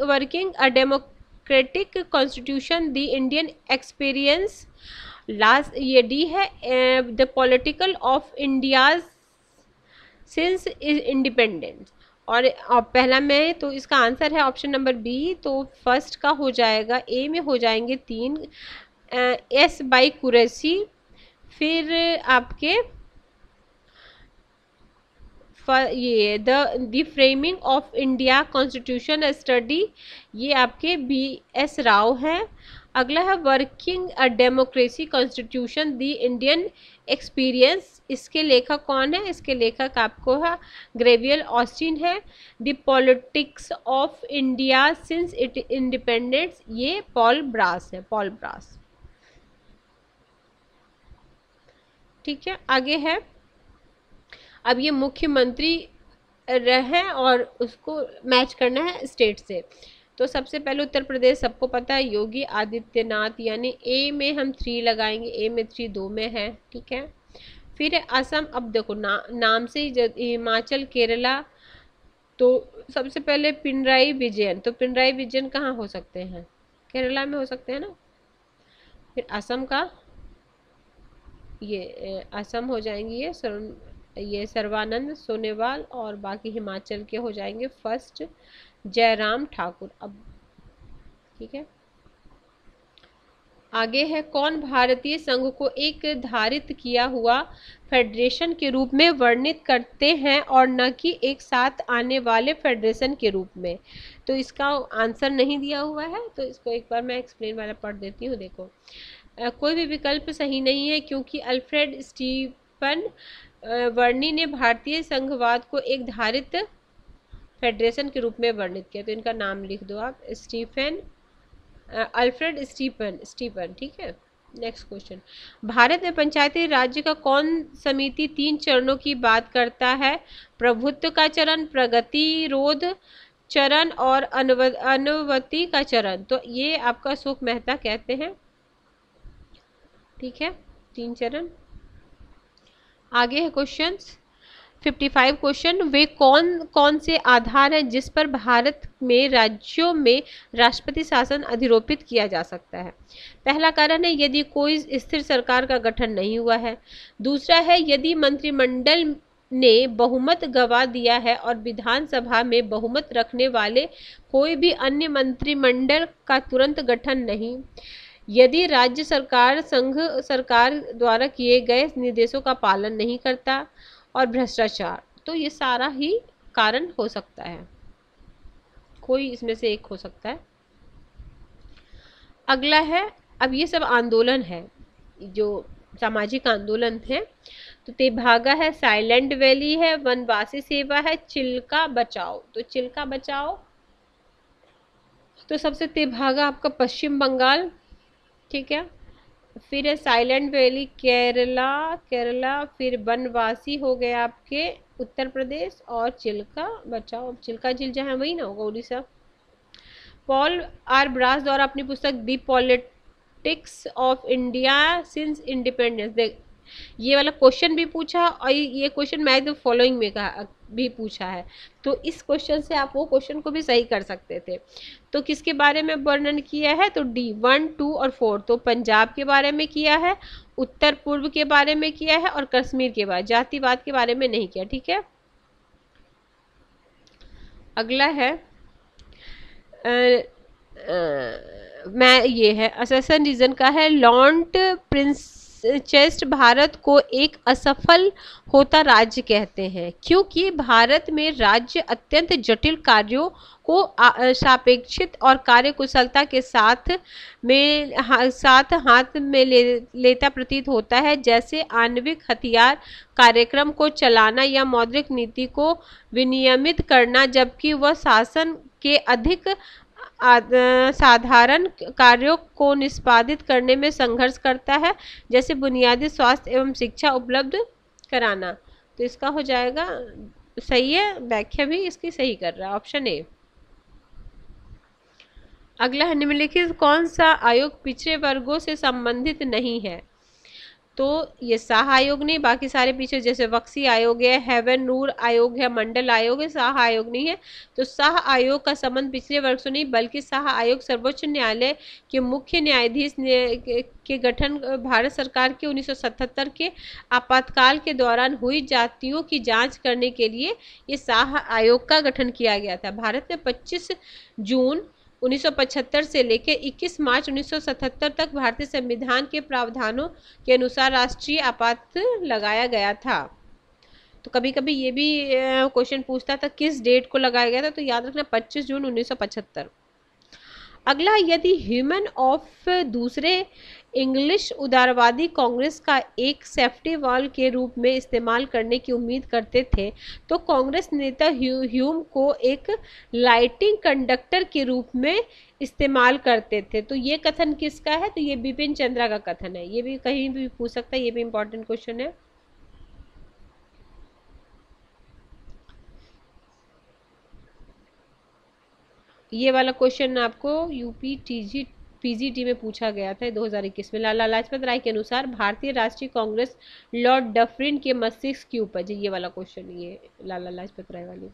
working a democratic constitution the Indian experience. Last ये डी है the political of India since independence. और पहला में तो इसका answer है ऑप्शन नंबर बी। तो फर्स्ट का हो जाएगा, ए में हो जाएंगे 3 एस बाई कुरैशी, फिर आपके ये the framing of India constitution study, ये आपके बी एस राव हैं। अगला है working a democracy constitution the Indian experience, इसके लेखक कौन है? इसके लेखक आपको है ग्रेवियल ऑस्टिन है। The politics of India since it independence, ये पॉल ब्रास है, पॉल ब्रास, ठीक है। आगे है, अब ये मुख्यमंत्री रहे और उसको मैच करना है स्टेट से। तो सबसे पहले उत्तर प्रदेश सबको पता है, योगी आदित्यनाथ, यानी ए में हम 3 लगाएंगे, ए में 3 2 में है, ठीक है। फिर असम, अब देखो नाम से ही हिमाचल, केरला, तो सबसे पहले पिनराई विजयन। तो पिनराई विजयन कहाँ हो सकते हैं? केरला में हो सकते हैं ना। फिर असम का ये असम हो जाएंगी ये सर्बानंद सोनोवाल, और बाकी हिमाचल के हो जाएंगे फर्स्ट जयराम ठाकुर। अब ठीक है, आगे है कौन भारतीय संघ को एक धारित किया हुआ फेडरेशन के रूप में वर्णित करते हैं और न कि एक साथ आने वाले फेडरेशन के रूप में। तो इसका आंसर नहीं दिया हुआ है, तो इसको एक बार मैं एक्सप्लेन वाला पढ़ देती हूँ। देखो, कोई भी विकल्प सही नहीं है क्योंकि अल्फ्रेड स्टीफन वर्नी ने भारतीय संघवाद को एक धारित फेडरेशन के रूप में वर्णित किया। तो इनका नाम लिख दो आप, अल्फ्रेड स्टीफन, ठीक है। नेक्स्ट क्वेश्चन, भारत में पंचायती राज्य का कौन समिति 3 चरणों की बात करता है? प्रभुत्व का चरण, प्रगतिरोध चरण और अनुवति का चरण। तो ये आपका अशोक मेहता कहते हैं, ठीक है, 3 चरण। आगे है क्वेश्चंस 55 क्वेश्चन, वे कौन कौन से आधार हैं जिस पर भारत में राज्यों में राष्ट्रपति शासन अधिरोपित किया जा सकता है? पहला कारण है यदि कोई स्थिर सरकार का गठन नहीं हुआ है। दूसरा है यदि मंत्रिमंडल ने बहुमत गंवा दिया है और विधानसभा में बहुमत रखने वाले कोई भी अन्य मंत्रिमंडल का तुरंत गठन नहीं। यदि राज्य सरकार संघ सरकार द्वारा किए गए निर्देशों का पालन नहीं करता, और भ्रष्टाचार। तो ये सारा ही कारण हो सकता है, कोई इसमें से एक हो सकता है। अगला है, अब ये सब आंदोलन है, जो सामाजिक आंदोलन है। तो तेभागा है, साइलेंट वैली है, वनवासी सेवा है, चिल्का बचाओ। तो चिल्का बचाओ तो सबसे तेभागा आपका पश्चिम बंगाल, ठीक है। फिर है साइलेंट वैली केरला, फिर बनवासी हो गया आपके उत्तर प्रदेश, और चिल्का बचाओ, चिल्का झील जहाँ वही ना होगा, उड़ीसा। पॉल आर ब्रास द्वारा अपनी पुस्तक the politics of India since independence, देख ये वाला क्वेश्चन भी पूछा और ये क्वेश्चन मैच द फॉलोइंग में कहा भी पूछा है, तो इस क्वेश्चन से आप वो क्वेश्चन को भी सही कर सकते थे। तो किसके बारे में वर्णन किया है, तो डी 1, 2 और 4, तो पंजाब के बारे में किया है, उत्तर पूर्व के बारे में किया है, और कश्मीर के बारे, जातिवाद के बारे में नहीं किया, ठीक है। अगला है मैं ये है असेसन रीजन का है, लॉन्ट प्रिंसेस्ट भारत को एक असफल होता राज्य कहते हैं क्योंकि भारत में राज्य अत्यंत जटिल कार्यों को सापेक्षित और कार्यकुशलता के साथ हाथ में लेता प्रतीत होता है, जैसे आणविक हथियार कार्यक्रम को चलाना या मौद्रिक नीति को विनियमित करना, जबकि वह शासन के अधिक साधारण कार्यों को निष्पादित करने में संघर्ष करता है, जैसे बुनियादी स्वास्थ्य एवं शिक्षा उपलब्ध कराना। तो इसका हो जाएगा सही है, व्याख्या भी इसकी सही कर रहा है, ऑप्शन ए। अगला है निम्नलिखित कौन सा आयोग पिछड़े वर्गों से संबंधित नहीं है, तो ये शाह आयोग नहीं, बाकी सारे पीछे जैसे वक्सी आयोग है, हेवन नूर आयोग है, मंडल आयोग है, शाह आयोग नहीं है। तो शाह आयोग का संबंध पिछले वर्ग से नहीं, बल्कि शाह आयोग सर्वोच्च न्यायालय के मुख्य न्यायाधीश के गठन भारत सरकार के 1977 के आपातकाल के दौरान हुई जातियों की जांच करने के लिए ये शाह आयोग का गठन किया गया था। भारत में 25 जून 1975 से लेकर 21 मार्च 1977 तक भारतीय संविधान के प्रावधानों के अनुसार राष्ट्रीय आपात लगाया गया था। तो कभी कभी ये भी क्वेश्चन पूछता था किस डेट को लगाया गया था, तो याद रखना 25 जून 1975। अगला, यदि ह्यूमन ऑफ दूसरे इंग्लिश उदारवादी कांग्रेस का एक सेफ्टी वॉल के रूप में इस्तेमाल करने की उम्मीद करते थे, तो कांग्रेस नेता ह्यूम को एक लाइटिंग कंडक्टर के रूप में इस्तेमाल करते थे। तो ये कथन किसका है, तो ये बिपिन चंद्रा का कथन है, ये भी कहीं भी पूछ सकता है, ये भी इंपॉर्टेंट क्वेश्चन है। ये वाला क्वेश्चन आपको यूपी पीजीटी में पूछा गया था 2021 में। लाला लाजपत राय के अनुसार भारतीय राष्ट्रीय कांग्रेस लॉर्ड डफरिन के मस्तिष्क की उपज है, ये वाला क्वेश्चन, ये लाला लाजपत राय वाली।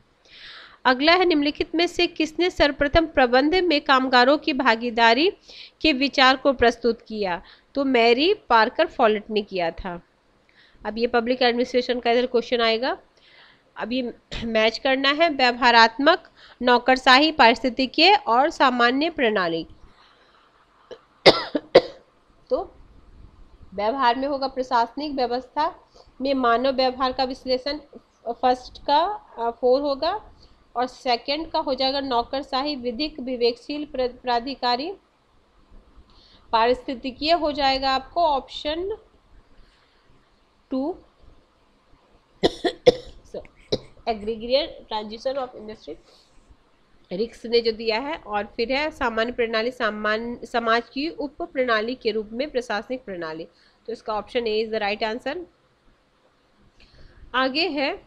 अगला है निम्नलिखित में से किसने सर्वप्रथम प्रबंध में कामगारों की भागीदारी के विचार को प्रस्तुत किया, तो मैरी पार्कर फॉलेट ने किया था। अब ये पब्लिक एडमिनिस्ट्रेशन का इधर क्वेश्चन आएगा, अब ये मैच करना है, व्यवहारात्मक, नौकरशाही, पारिस्थितिकीय और सामान्य प्रणाली। तो व्यवहार में होगा प्रशासनिक व्यवस्था में मानव व्यवहार का विश्लेषण, फर्स्ट का 4 होगा, और सेकंड का हो जाएगा नौकरशाही, विधिक, विवेकशील, प्राधिकारी। पारिस्थितिकीय हो जाएगा आपको option 2 aggregate transition of industry, रिक्स ने जो दिया है, और फिर है सामान्य प्रणाली, समाज की उप प्रणाली के रूप में प्रशासनिक प्रणाली। तो इसका option A is the right answer. आगे है,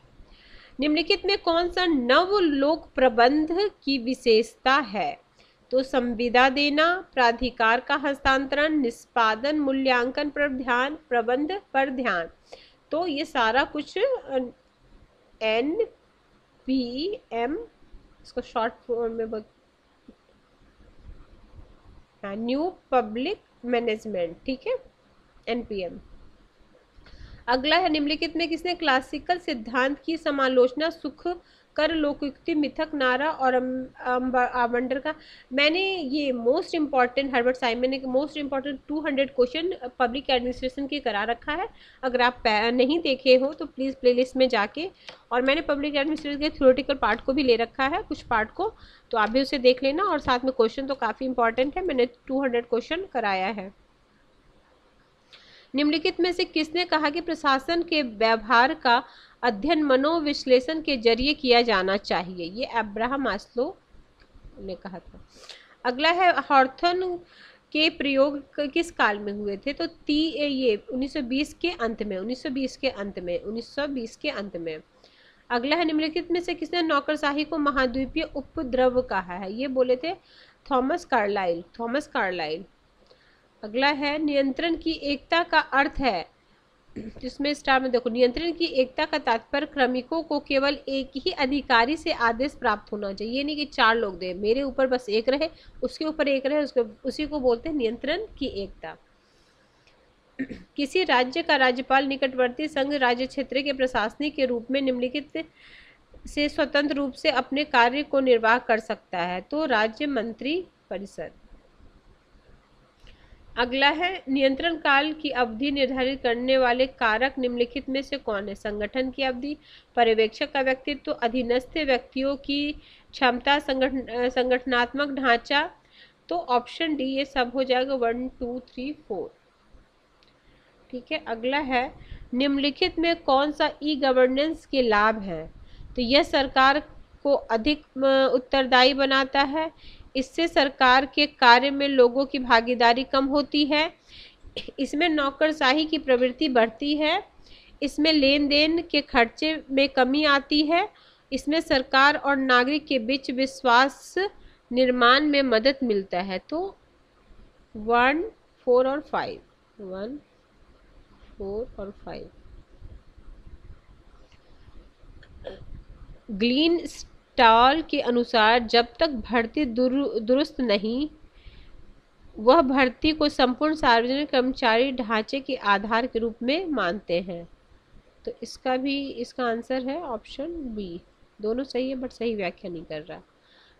निम्नलिखित में कौन सा नव लोक प्रबंध की विशेषता है, तो संविदा देना, प्राधिकार का हस्तांतरण, निष्पादन मूल्यांकन पर ध्यान, प्रबंध पर ध्यान। तो ये सारा कुछ NPM, इसको शॉर्ट फॉर्म में न्यू पब्लिक मैनेजमेंट, ठीक है, NPM। अगला है, निम्नलिखित में किसने क्लासिकल सिद्धांत की समालोचना सुख कर लोकयुक्ति मिथक नारा और आवंडर का, मैंने ये मोस्ट इंपॉर्टेंट हर्बर्ट साइमन ने most important 200 question public administration के करा रखा है। अगर आप नहीं देखे हो तो प्लीज़ प्लेलिस्ट में जाके, और मैंने पब्लिक एडमिनिस्ट्रेशन के थ्योरेटिकल पार्ट को भी ले रखा है, कुछ पार्ट को, तो आप भी उसे देख लेना, और साथ में क्वेश्चन तो काफ़ी इंपॉर्टेंट है, मैंने 200 क्वेश्चन कराया है। निम्नलिखित में से किसने कहा कि प्रशासन के व्यवहार का अध्ययन मनोविश्लेषण के जरिए किया जाना चाहिए, ये अब्राहम मास्लो ने कहा था। अगला है हॉर्थन के प्रयोग किस काल में हुए थे? तो ये 1920 के अंत में, 1920 के अंत में, 1920 के अंत में। अगला है निम्नलिखित में से किसने नौकरशाही को महाद्वीपीय उपद्रव कहा है? ये बोले थे थॉमस कार्लाइल, थॉमस कार्लाइल। अगला है नियंत्रण की एकता का अर्थ है, जिसमें स्टार में देखो, नियंत्रण की एकता का तात्पर्य श्रमिकों को केवल एक ही अधिकारी से आदेश प्राप्त होना चाहिए। ये नहीं कि 4 लोग दे, मेरे ऊपर बस एक रहे, उसके ऊपर एक रहे, उसी को बोलते हैं नियंत्रण की एकता। किसी राज्य का राज्यपाल निकटवर्ती संघ राज्य क्षेत्र के प्रशासनिक के रूप में निम्नलिखित से स्वतंत्र रूप से अपने कार्य को निर्वाह कर सकता है? तो राज्य मंत्री परिषद। अगला है नियंत्रण काल की अवधि निर्धारित करने वाले कारक निम्नलिखित में से कौन है? संगठन की अवधि, पर्यवेक्षक का व्यक्तित्व, अधीनस्थ व्यक्तियों की क्षमता, संगठनात्मक ढांचा। तो ऑप्शन डी ये सब हो जाएगा, 1 2 3 4। ठीक है। अगला है निम्नलिखित में कौन सा ई गवर्नेंस के लाभ है? तो यह सरकार को अधिक उत्तरदायी बनाता है, इससे सरकार के कार्य में लोगों की भागीदारी कम होती है, इसमें नौकरशाही की प्रवृत्ति बढ़ती है, इसमें लेन देन के खर्चे में कमी आती है, इसमें सरकार और नागरिक के बीच विश्वास निर्माण में मदद मिलता है। तो 1 4 और 5, 1 4 और 5। ग्लीन स्टॉल के अनुसार जब तक भर्ती दुरुस्त नहीं, वह भर्ती को संपूर्ण सार्वजनिक कर्मचारी ढांचे के आधार के रूप में मानते हैं। तो इसका आंसर है ऑप्शन बी। दोनों सही है बट सही व्याख्या नहीं कर रहा।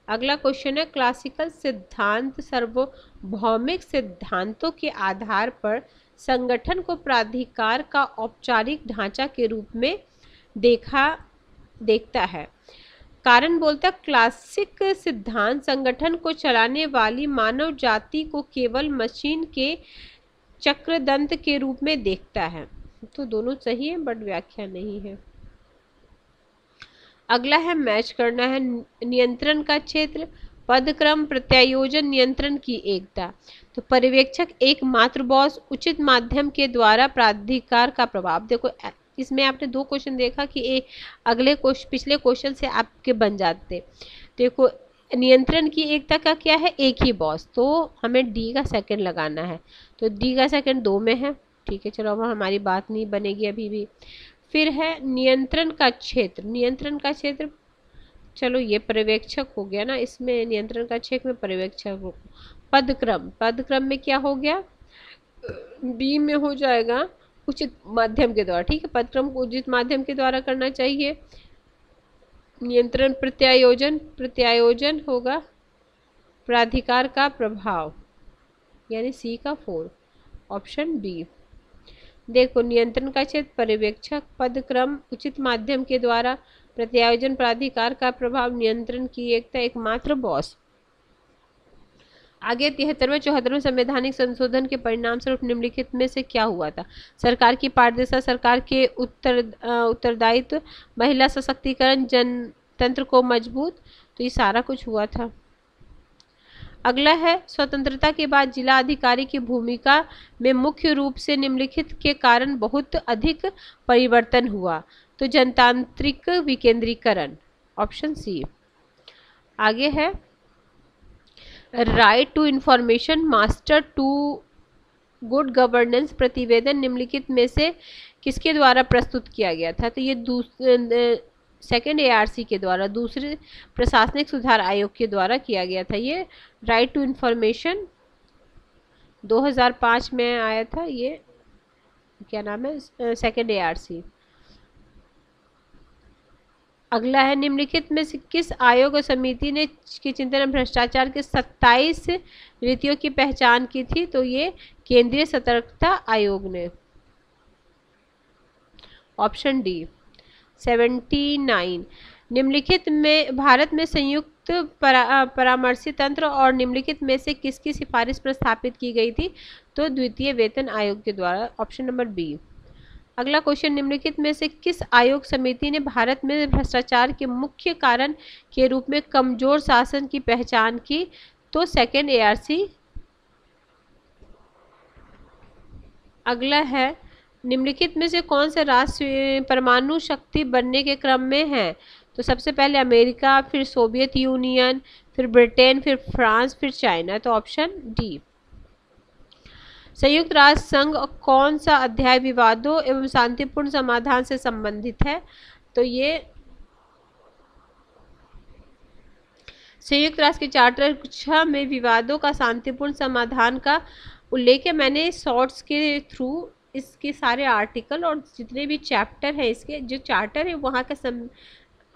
अगला क्वेश्चन है क्लासिकल सिद्धांत सार्वभौमिक सिद्धांतों के आधार पर संगठन को प्राधिकार का औपचारिक ढांचा के रूप में देखता है। कारण बोलता क्लासिक सिद्धांत संगठन को चलाने वाली मानव जाति को केवल मशीन के चक्रदंत के रूप में देखता है। तो दोनों सही है बट व्याख्या नहीं है। अगला है मैच करना है नियंत्रण का क्षेत्र, पदक्रम, प्रत्यायोजन, नियंत्रण की एकता। तो पर्यवेक्षक एकमात्र बॉस, उचित माध्यम के द्वारा प्राधिकार का प्रभाव। देखो इसमें आपने 2 क्वेश्चन देखा कि पिछले क्वेश्चन से आपके बन जाते। देखो नियंत्रण की एकता का क्या है? एक ही बॉस, तो हमें डी का सेकंड लगाना है। तो डी का सेकंड 2 में है। ठीक है, चलो अब हमारी बात नहीं बनेगी अभी भी। फिर है नियंत्रण का क्षेत्र, नियंत्रण का क्षेत्र, चलो ये पर्यवेक्षक हो गया ना, इसमें नियंत्रण का क्षेत्र में पर्यवेक्षक हो। पदक्रम, पदक्रम में क्या हो गया? बी में हो जाएगा उचित माध्यम के द्वारा। ठीक है, पदक्रम को उचित माध्यम के द्वारा करना चाहिए। नियंत्रण प्रत्यायोजन, प्रत्यायोजन होगा प्राधिकार का प्रभाव, यानी सी का 4, ऑप्शन बी। देखो नियंत्रण का क्षेत्र, पर्यवेक्षक, पदक्रम, उचित माध्यम के द्वारा, प्रत्यायोजन, प्राधिकार का प्रभाव, नियंत्रण की एकता, एकमात्र बॉस। आगे 73वें 74वें संवैधानिक संशोधन के परिणाम स्वरूप निम्नलिखित में से क्या हुआ था? सरकार की पारदर्शिता, सरकार के उत्तरदायित्व, महिला सशक्तिकरण, जनतंत्र को मजबूत। तो ये सारा कुछ हुआ था। अगला है स्वतंत्रता के बाद जिला अधिकारी की भूमिका में मुख्य रूप से निम्नलिखित के कारण बहुत अधिक परिवर्तन हुआ। तो जनतांत्रिक विकेंद्रीकरण, ऑप्शन सी। आगे है right to information, master to good governance प्रतिवेदन निम्नलिखित में से किसके द्वारा प्रस्तुत किया गया था? तो ये सेकेंड ARC के द्वारा, दूसरे प्रशासनिक सुधार आयोग के द्वारा किया गया था। ये राइट टू इंफॉर्मेशन 2005 में आया था। ये क्या नाम है? Second ARC। अगला है निम्नलिखित में से किस आयोग और समिति ने के चिंतन भ्रष्टाचार के 27 रीतियों की पहचान की थी? तो ये केंद्रीय सतर्कता आयोग ने, ऑप्शन डी। 79 निम्नलिखित में भारत में संयुक्त परामर्शी तंत्र और निम्नलिखित में से किसकी सिफारिश प्रस्तापित की गई थी? तो द्वितीय वेतन आयोग के द्वारा, ऑप्शन नंबर बी। अगला क्वेश्चन निम्नलिखित में से किस आयोग समिति ने भारत में भ्रष्टाचार के मुख्य कारण के रूप में कमजोर शासन की पहचान की? तो सेकेंड ARC। अगला है, निम्नलिखित में से कौन सा राष्ट्र परमाणु शक्ति बनने के क्रम में है? तो सबसे पहले अमेरिका, फिर सोवियत यूनियन, फिर ब्रिटेन, फिर फ्रांस, फिर चाइना। तो ऑप्शन डी। संयुक्त राष्ट्र संघ कौन सा अध्याय विवादों एवं शांतिपूर्ण समाधान से संबंधित है? तो ये संयुक्त राष्ट्र के चार्टर 6 में विवादों का शांतिपूर्ण समाधान का उल्लेख है। मैंने शॉर्ट्स के थ्रू इसके सारे आर्टिकल और जितने भी चैप्टर हैं, इसके जो चार्टर है वहाँ का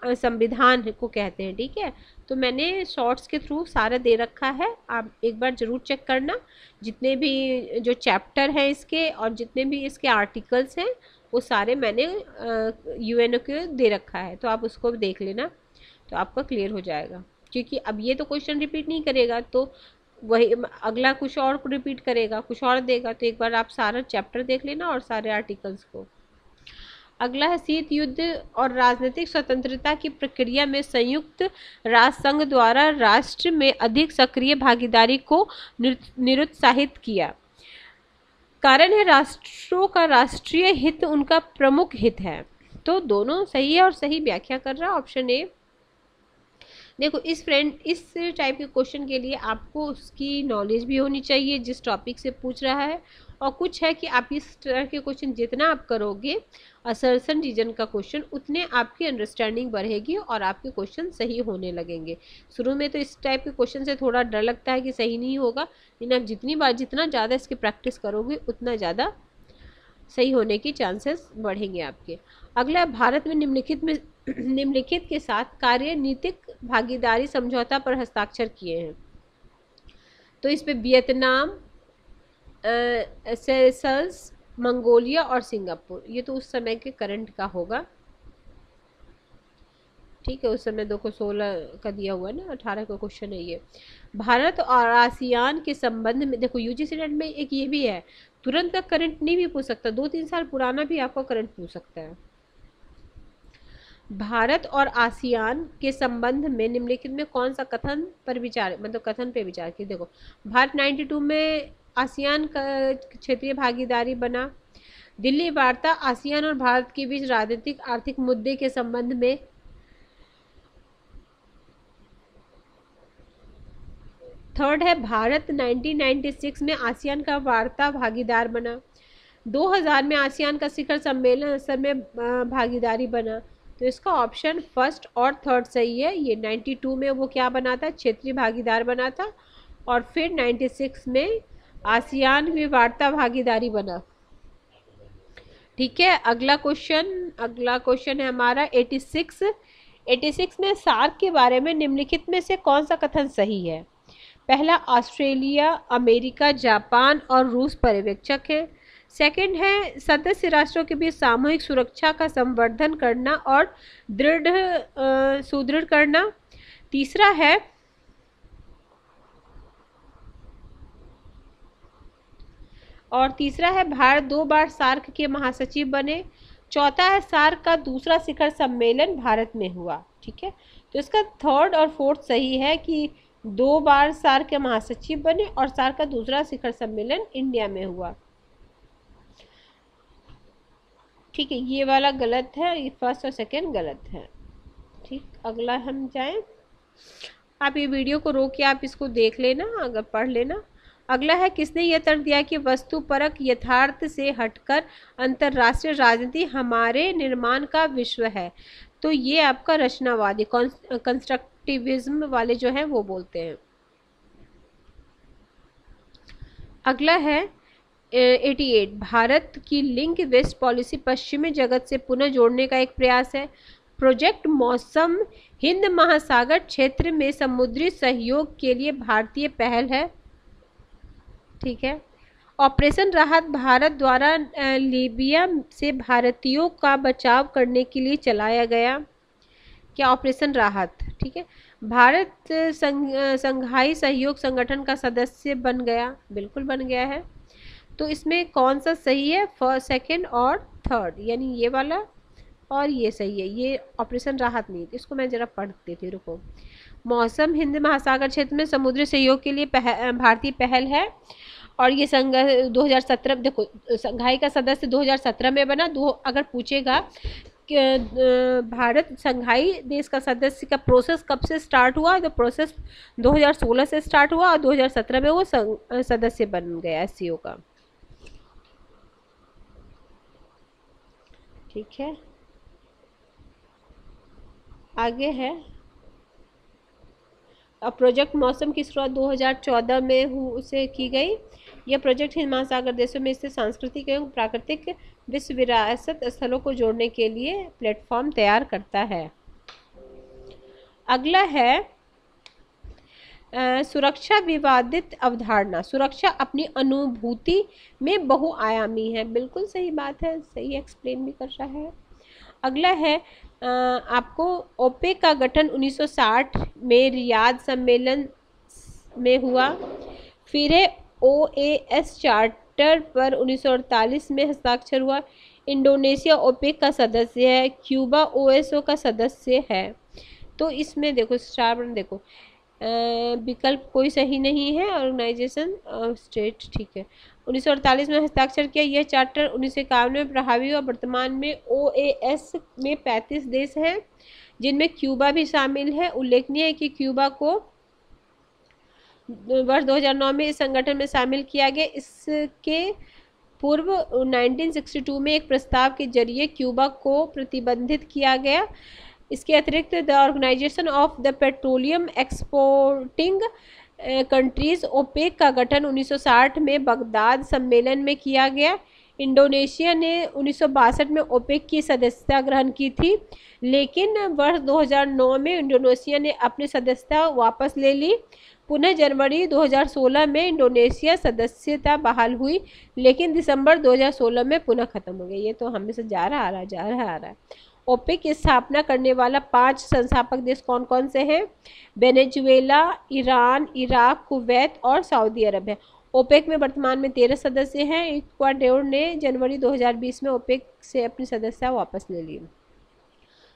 संविधान को कहते हैं, ठीक है। तो मैंने शॉर्ट्स के थ्रू सारा दे रखा है, आप एक बार ज़रूर चेक करना। जितने भी जो चैप्टर हैं इसके और जितने भी इसके आर्टिकल्स हैं वो सारे मैंने UNO को दे रखा है, तो आप उसको देख लेना, तो आपका क्लियर हो जाएगा। क्योंकि अब ये तो क्वेश्चन रिपीट नहीं करेगा, तो वही अगला कुछ और रिपीट करेगा, कुछ और देगा, तो एक बार आप सारा चैप्टर देख लेना और सारे आर्टिकल्स को। अगला है, शीत युद्ध और राजनीतिक स्वतंत्रता की प्रक्रिया में संयुक्त राष्ट्र संघ द्वारा राष्ट्र में अधिक सक्रिय भागीदारी को निरुत्साहित किया। कारण है, राष्ट्रों का राष्ट्रीय हित उनका प्रमुख हित है। तो दोनों सही है और सही व्याख्या कर रहा ऑप्शन ए। देखो इस टाइप के क्वेश्चन के लिए आपको उसकी नॉलेज भी होनी चाहिए जिस टॉपिक से पूछ रहा है, और कुछ है कि आप इस तरह के क्वेश्चन जितना आप करोगे असर्शन रीजन का क्वेश्चन, उतने आपकी अंडरस्टैंडिंग बढ़ेगी और आपके क्वेश्चन सही होने लगेंगे। शुरू में तो इस टाइप के क्वेश्चन से थोड़ा डर लगता है कि सही नहीं होगा, लेकिन आप जितना ज़्यादा इसकी प्रैक्टिस करोगे उतना ज़्यादा सही होने की चांसेस बढ़ेंगे आपके। अगला, भारत में निम्नलिखित के साथ कार्यनीतिक भागीदारी समझौता पर हस्ताक्षर किए हैं। तो इस पे वियतनाम, सेशल्स, मंगोलिया और सिंगापुर। ये तो उस समय के करंट का होगा, ठीक है। उस समय 2016 का दिया हुआ है ना, 18 का क्वेश्चन है ये। भारत और आसियान के संबंध में, देखो UGC नेट में एक ये भी है, तुरंत का करंट नहीं भी पूछ सकता, 2-3 साल पुराना भी आपको करंट पूछ सकता है। भारत और आसियान के संबंध में निम्नलिखित में कौन सा कथन पर विचार, मतलब कथन पे विचार की। देखो भारत 92 में आसियान का क्षेत्रीय भागीदारी बना। दिल्ली वार्ता आसियान और भारत के बीच राजनीतिक आर्थिक मुद्दे के संबंध में। थर्ड है, भारत 1996 में आसियान का वार्ता भागीदार बना। 2000 में आसियान का शिखर सम्मेलन असर में भागीदारी बना। तो इसका ऑप्शन फर्स्ट और थर्ड सही है। ये 92 में वो क्या बना था, क्षेत्रीय भागीदार बना था, और फिर 96 में आसियान में वार्ता भागीदारी बना, ठीक है। अगला क्वेश्चन है हमारा 86 में सार्क के बारे में निम्नलिखित में से कौन सा कथन सही है? पहला, ऑस्ट्रेलिया, अमेरिका, जापान और रूस पर्यवेक्षक है। सेकंड है, सदस्य राष्ट्रों के बीच सामूहिक सुरक्षा का संवर्धन करना और सुदृढ़ करना। तीसरा है, भारत 2 बार सार्क के महासचिव बने। चौथा है, सार्क का दूसरा शिखर सम्मेलन भारत में हुआ, ठीक है। तो इसका थर्ड और फोर्थ सही है कि 2 बार सार्क के महासचिव बने और सार्क का दूसरा शिखर सम्मेलन इंडिया में हुआ, ठीक है। ये वाला गलत है, ये फर्स्ट और सेकंड गलत है, ठीक। अगला हम जाएं, आप ये वीडियो को रोक के आप इसको देख लेना, अगर पढ़ लेना। अगला है, किसने यह तर्क दिया कि वस्तुपरक यथार्थ से हटकर अंतर्राष्ट्रीय राजनीति हमारे निर्माण का विश्व है? तो ये आपका रचनावादी, कंस्ट्रक्टिविज्म वाले जो है वो बोलते हैं। अगला है 88, भारत की लिंक वेस्ट पॉलिसी पश्चिमी जगत से पुनः जोड़ने का एक प्रयास है। प्रोजेक्ट मौसम हिंद महासागर क्षेत्र में समुद्री सहयोग के लिए भारतीय पहल है, ठीक है। ऑपरेशन राहत भारत द्वारा लीबिया से भारतीयों का बचाव करने के लिए चलाया गया, क्या ऑपरेशन राहत, ठीक है। भारत संघाई सहयोग संगठन का सदस्य बन गया, बिल्कुल बन गया है। तो इसमें कौन सा सही है, फर्स्ट, सेकंड और थर्ड, यानी ये वाला और ये सही है, ये ऑपरेशन राहत नहीं थी। इसको मैं जरा पढ़ देती, रुको। मौसम हिंद महासागर क्षेत्र में समुद्री सहयोग के लिए भारतीय पहल है, और ये संघ 2017, देखो संघाई का सदस्य 2017 में बना। अगर पूछेगा कि भारत संघाई देश का सदस्य का प्रोसेस कब से स्टार्ट हुआ, तो प्रोसेस 2016 से स्टार्ट हुआ और 2017 में वो सदस्य बन गया एससीओ का। ठीक है, आगे है। अब प्रोजेक्ट मौसम की शुरुआत 2014 में उसे की गई। यह प्रोजेक्ट हिंद महासागर देशों में स्थित सांस्कृतिक एवं प्राकृतिक विश्व विरासत स्थलों को जोड़ने के लिए प्लेटफॉर्म तैयार करता है। अगला है सुरक्षा विवादित अवधारणा। सुरक्षा अपनी अनुभूति में बहुआयामी है। बिल्कुल सही बात है, सही एक्सप्लेन भी कर रहा है। अगला है आपको ओपेक का गठन 1960 में रियाद सम्मेलन में हुआ। फिर OAS चार्टर पर 1948 में हस्ताक्षर हुआ। इंडोनेशिया ओपेक का सदस्य है। क्यूबा OSO का सदस्य है। तो इसमें देखो स्टार देखो, विकल्प कोई सही नहीं है। ऑर्गेनाइजेशन स्टेट, ठीक है। 1948 में हस्ताक्षर किया। यह चार्टर 1951 में प्रभावी हुआ। वर्तमान में OAS में 35 देश हैं, जिनमें क्यूबा भी शामिल है। उल्लेखनीय है कि क्यूबा को वर्ष 2009 में इस संगठन में शामिल किया गया। इसके पूर्व 1962 में एक प्रस्ताव के जरिए क्यूबा को प्रतिबंधित किया गया। इसके अतिरिक्त the organisation of the petroleum exporting countries OPEC का गठन 1960 में बगदाद सम्मेलन में किया गया। इंडोनेशिया ने 1962 में ओपेक की सदस्यता ग्रहण की थी, लेकिन वर्ष 2009 में इंडोनेशिया ने अपनी सदस्यता वापस ले ली। पुनः जनवरी 2016 में इंडोनेशिया सदस्यता बहाल हुई, लेकिन दिसंबर 2016 में पुनः खत्म हो गई। ये तो हमेशा जा रहा आ रहा है। ओपेक की स्थापना करने वाला 5 संस्थापक देश कौन कौन से हैं? वेनेजुएला, ईरान, इराक, कुवैत और सऊदी अरब है। ओपेक में वर्तमान में 13 सदस्य हैं। इक्वाडोर ने जनवरी 2020 में ओपेक से अपनी सदस्यता वापस ले ली।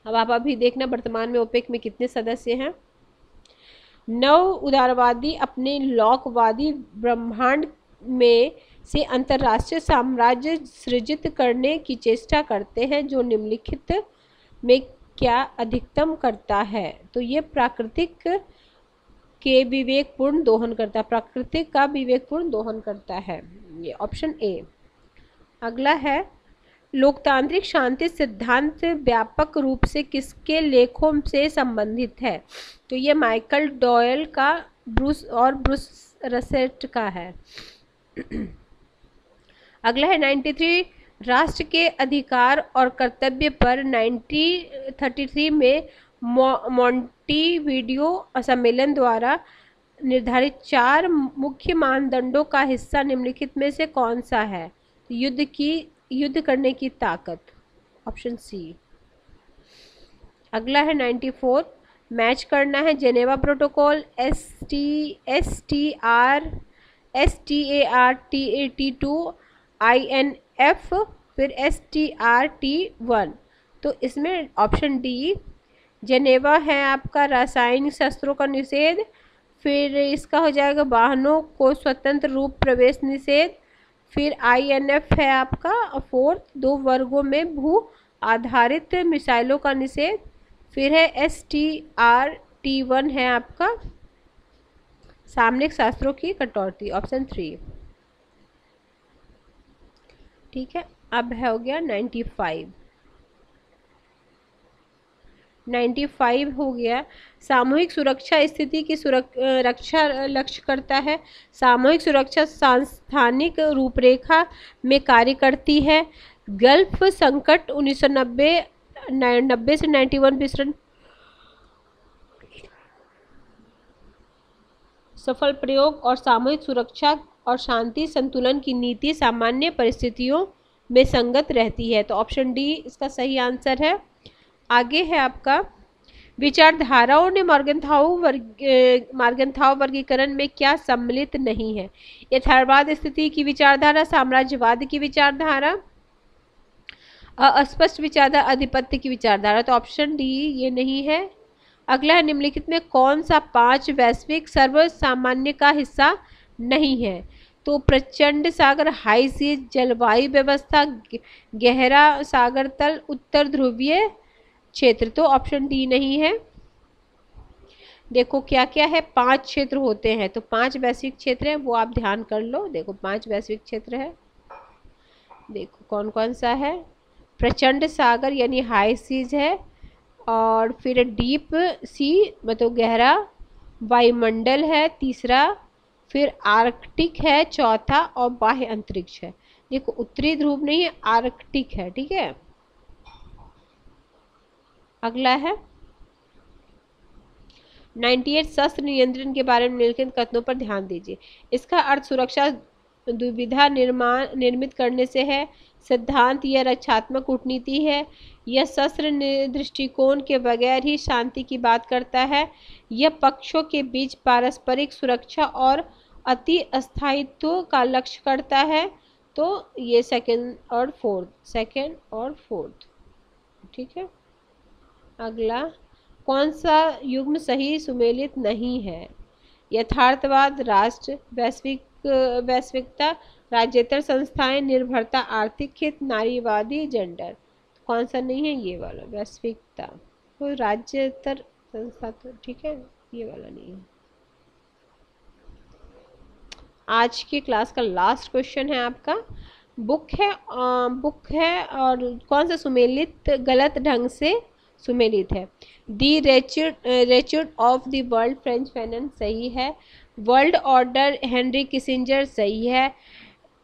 अब आप अभी देखना वर्तमान में ओपेक में कितने सदस्य हैं। नव उदारवादी अपने लॉकवादी ब्रह्मांड में से अंतर्राष्ट्रीय साम्राज्य सृजित करने की चेष्टा करते हैं, जो निम्नलिखित में क्या अधिकतम करता है? तो ये प्राकृतिक के विवेकपूर्ण दोहन करता है। प्राकृतिक का विवेकपूर्ण दोहन करता है, ये ऑप्शन ए। अगला है लोकतांत्रिक शांति सिद्धांत व्यापक रूप से किसके लेखों से संबंधित है? तो ये माइकल डॉयल का ब्रूस रसेट का है। अगला है 93 राष्ट्र के अधिकार और कर्तव्य पर 1933 में मॉन्टीवीडियो सम्मेलन द्वारा निर्धारित 4 मुख्य मानदंडों का हिस्सा निम्नलिखित में से कौन सा है? युद्ध करने की ताकत, ऑप्शन सी। अगला है 94 मैच करना है। जेनेवा प्रोटोकॉल, START2, INF, फिर STRT1। तो इसमें ऑप्शन डी जेनेवा है आपका रासायनिक शस्त्रों का निषेध। फिर इसका हो जाएगा वाहनों को स्वतंत्र रूप प्रवेश निषेध। फिर INF है आपका 4 2 वर्गों में भू आधारित मिसाइलों का निषेध। फिर है STRT1 है आपका सामरिक शस्त्रों की कटौती, ऑप्शन 3। ठीक है, अब हो गया 95 हो गया। सामूहिक सुरक्षा स्थिति की रक्षा लक्ष्य करता है। सामूहिक सुरक्षा सांस्थानिक रूपरेखा में कार्य करती है। गल्फ संकट 1990 से 91 विस्तरण सफल प्रयोग और सामूहिक सुरक्षा और शांति संतुलन की नीति सामान्य परिस्थितियों में संगत रहती है। तो ऑप्शन डी इसका सही आंसर है। आगे है आपका विचारधाराओं ने मॉर्गनथाउ वर्गीकरण में क्या सम्मिलित नहीं है? यथार्थवाद स्थिति की विचारधारा, साम्राज्यवाद की विचारधारा, अस्पष्ट विचारधारा आधिपत्य की विचारधारा, तो ऑप्शन डी ये नहीं है। अगला है, निम्नलिखित में कौन सा 5 वैश्विक सर्वसामान्य का हिस्सा नहीं है? तो प्रचंड सागर, हाई सीज, जलवायु व्यवस्था, गहरा सागर तल, उत्तर ध्रुवीय क्षेत्र, तो ऑप्शन डी नहीं है। देखो क्या क्या है, 5 क्षेत्र होते हैं, तो 5 वैश्विक क्षेत्र हैं, वो आप ध्यान कर लो। देखो 5 वैश्विक क्षेत्र है, देखो कौन कौन सा है। प्रचंड सागर यानी हाई सीज है, और फिर डीप सी मतलब गहरा वायुमंडल है तीसरा, फिर आर्कटिक है चौथा, और बाह्य अंतरिक्ष है। देखो उत्तरी ध्रुव नहीं है, आर्कटिक है, ठीक है। अगला है 98 शस्त्र नियंत्रण के बारे में निम्नलिखित कथनों पर ध्यान दीजिए। इसका अर्थ सुरक्षा दुविधा निर्मित करने से है, सिद्धांत या रक्षात्मक कूटनीति है, यह शस्त्र दृष्टिकोण के बगैर ही शांति की बात करता है, यह पक्षों के बीच पारस्परिक सुरक्षा और अति अस्थायित्व का लक्ष्य करता है। तो ये सेकंड और फोर्थ, ठीक है। अगला, कौन सा युग्म सही सुमेलित नहीं है? यथार्थवाद, राष्ट्र, वैश्विकता, राज्येतर संस्थाएं, निर्भरता, आर्थिक हित, नारीवादी, जेंडर। कौन सा नहीं है? ये वाला वैश्विकता। तो राज्येतर संस्था, तो ठीक है, ये वाला नहीं है। आज की क्लास का लास्ट क्वेश्चन है आपका, बुक है और कौन सा सुमेलित गलत ढंग से सुमेलित है? The wretched of the world, Frantz Fanon, सही है। वर्ल्ड ऑर्डर, हेनरी किसिंजर, सही है।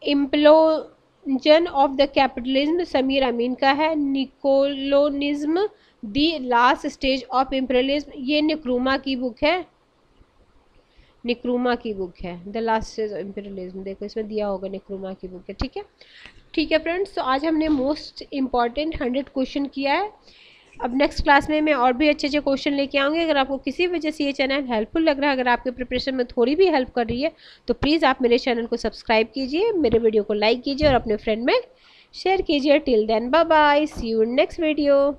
Implosion of the capitalism, Samir Amin का है। Neocolonialism, the last stage of imperialism, ये निक्रूमा की बुक है, the last stage of imperialism. देखो इसमें दिया होगा, निक्रूमा की बुक है, ठीक है फ्रेंड्स। तो आज हमने मोस्ट इम्पॉर्टेंट 100 क्वेश्चन किया है। अब नेक्स्ट क्लास में मैं और भी अच्छे क्वेश्चन लेके आऊँगी। अगर आपको किसी वजह से ये चैनल हेल्पफुल लग रहा है, अगर आपके प्रिपरेशन में थोड़ी भी हेल्प कर रही है, तो प्लीज़ आप मेरे चैनल को सब्सक्राइब कीजिए, मेरे वीडियो को लाइक कीजिए और अपने फ्रेंड में शेयर कीजिए। Till then bye bye, see you in next video.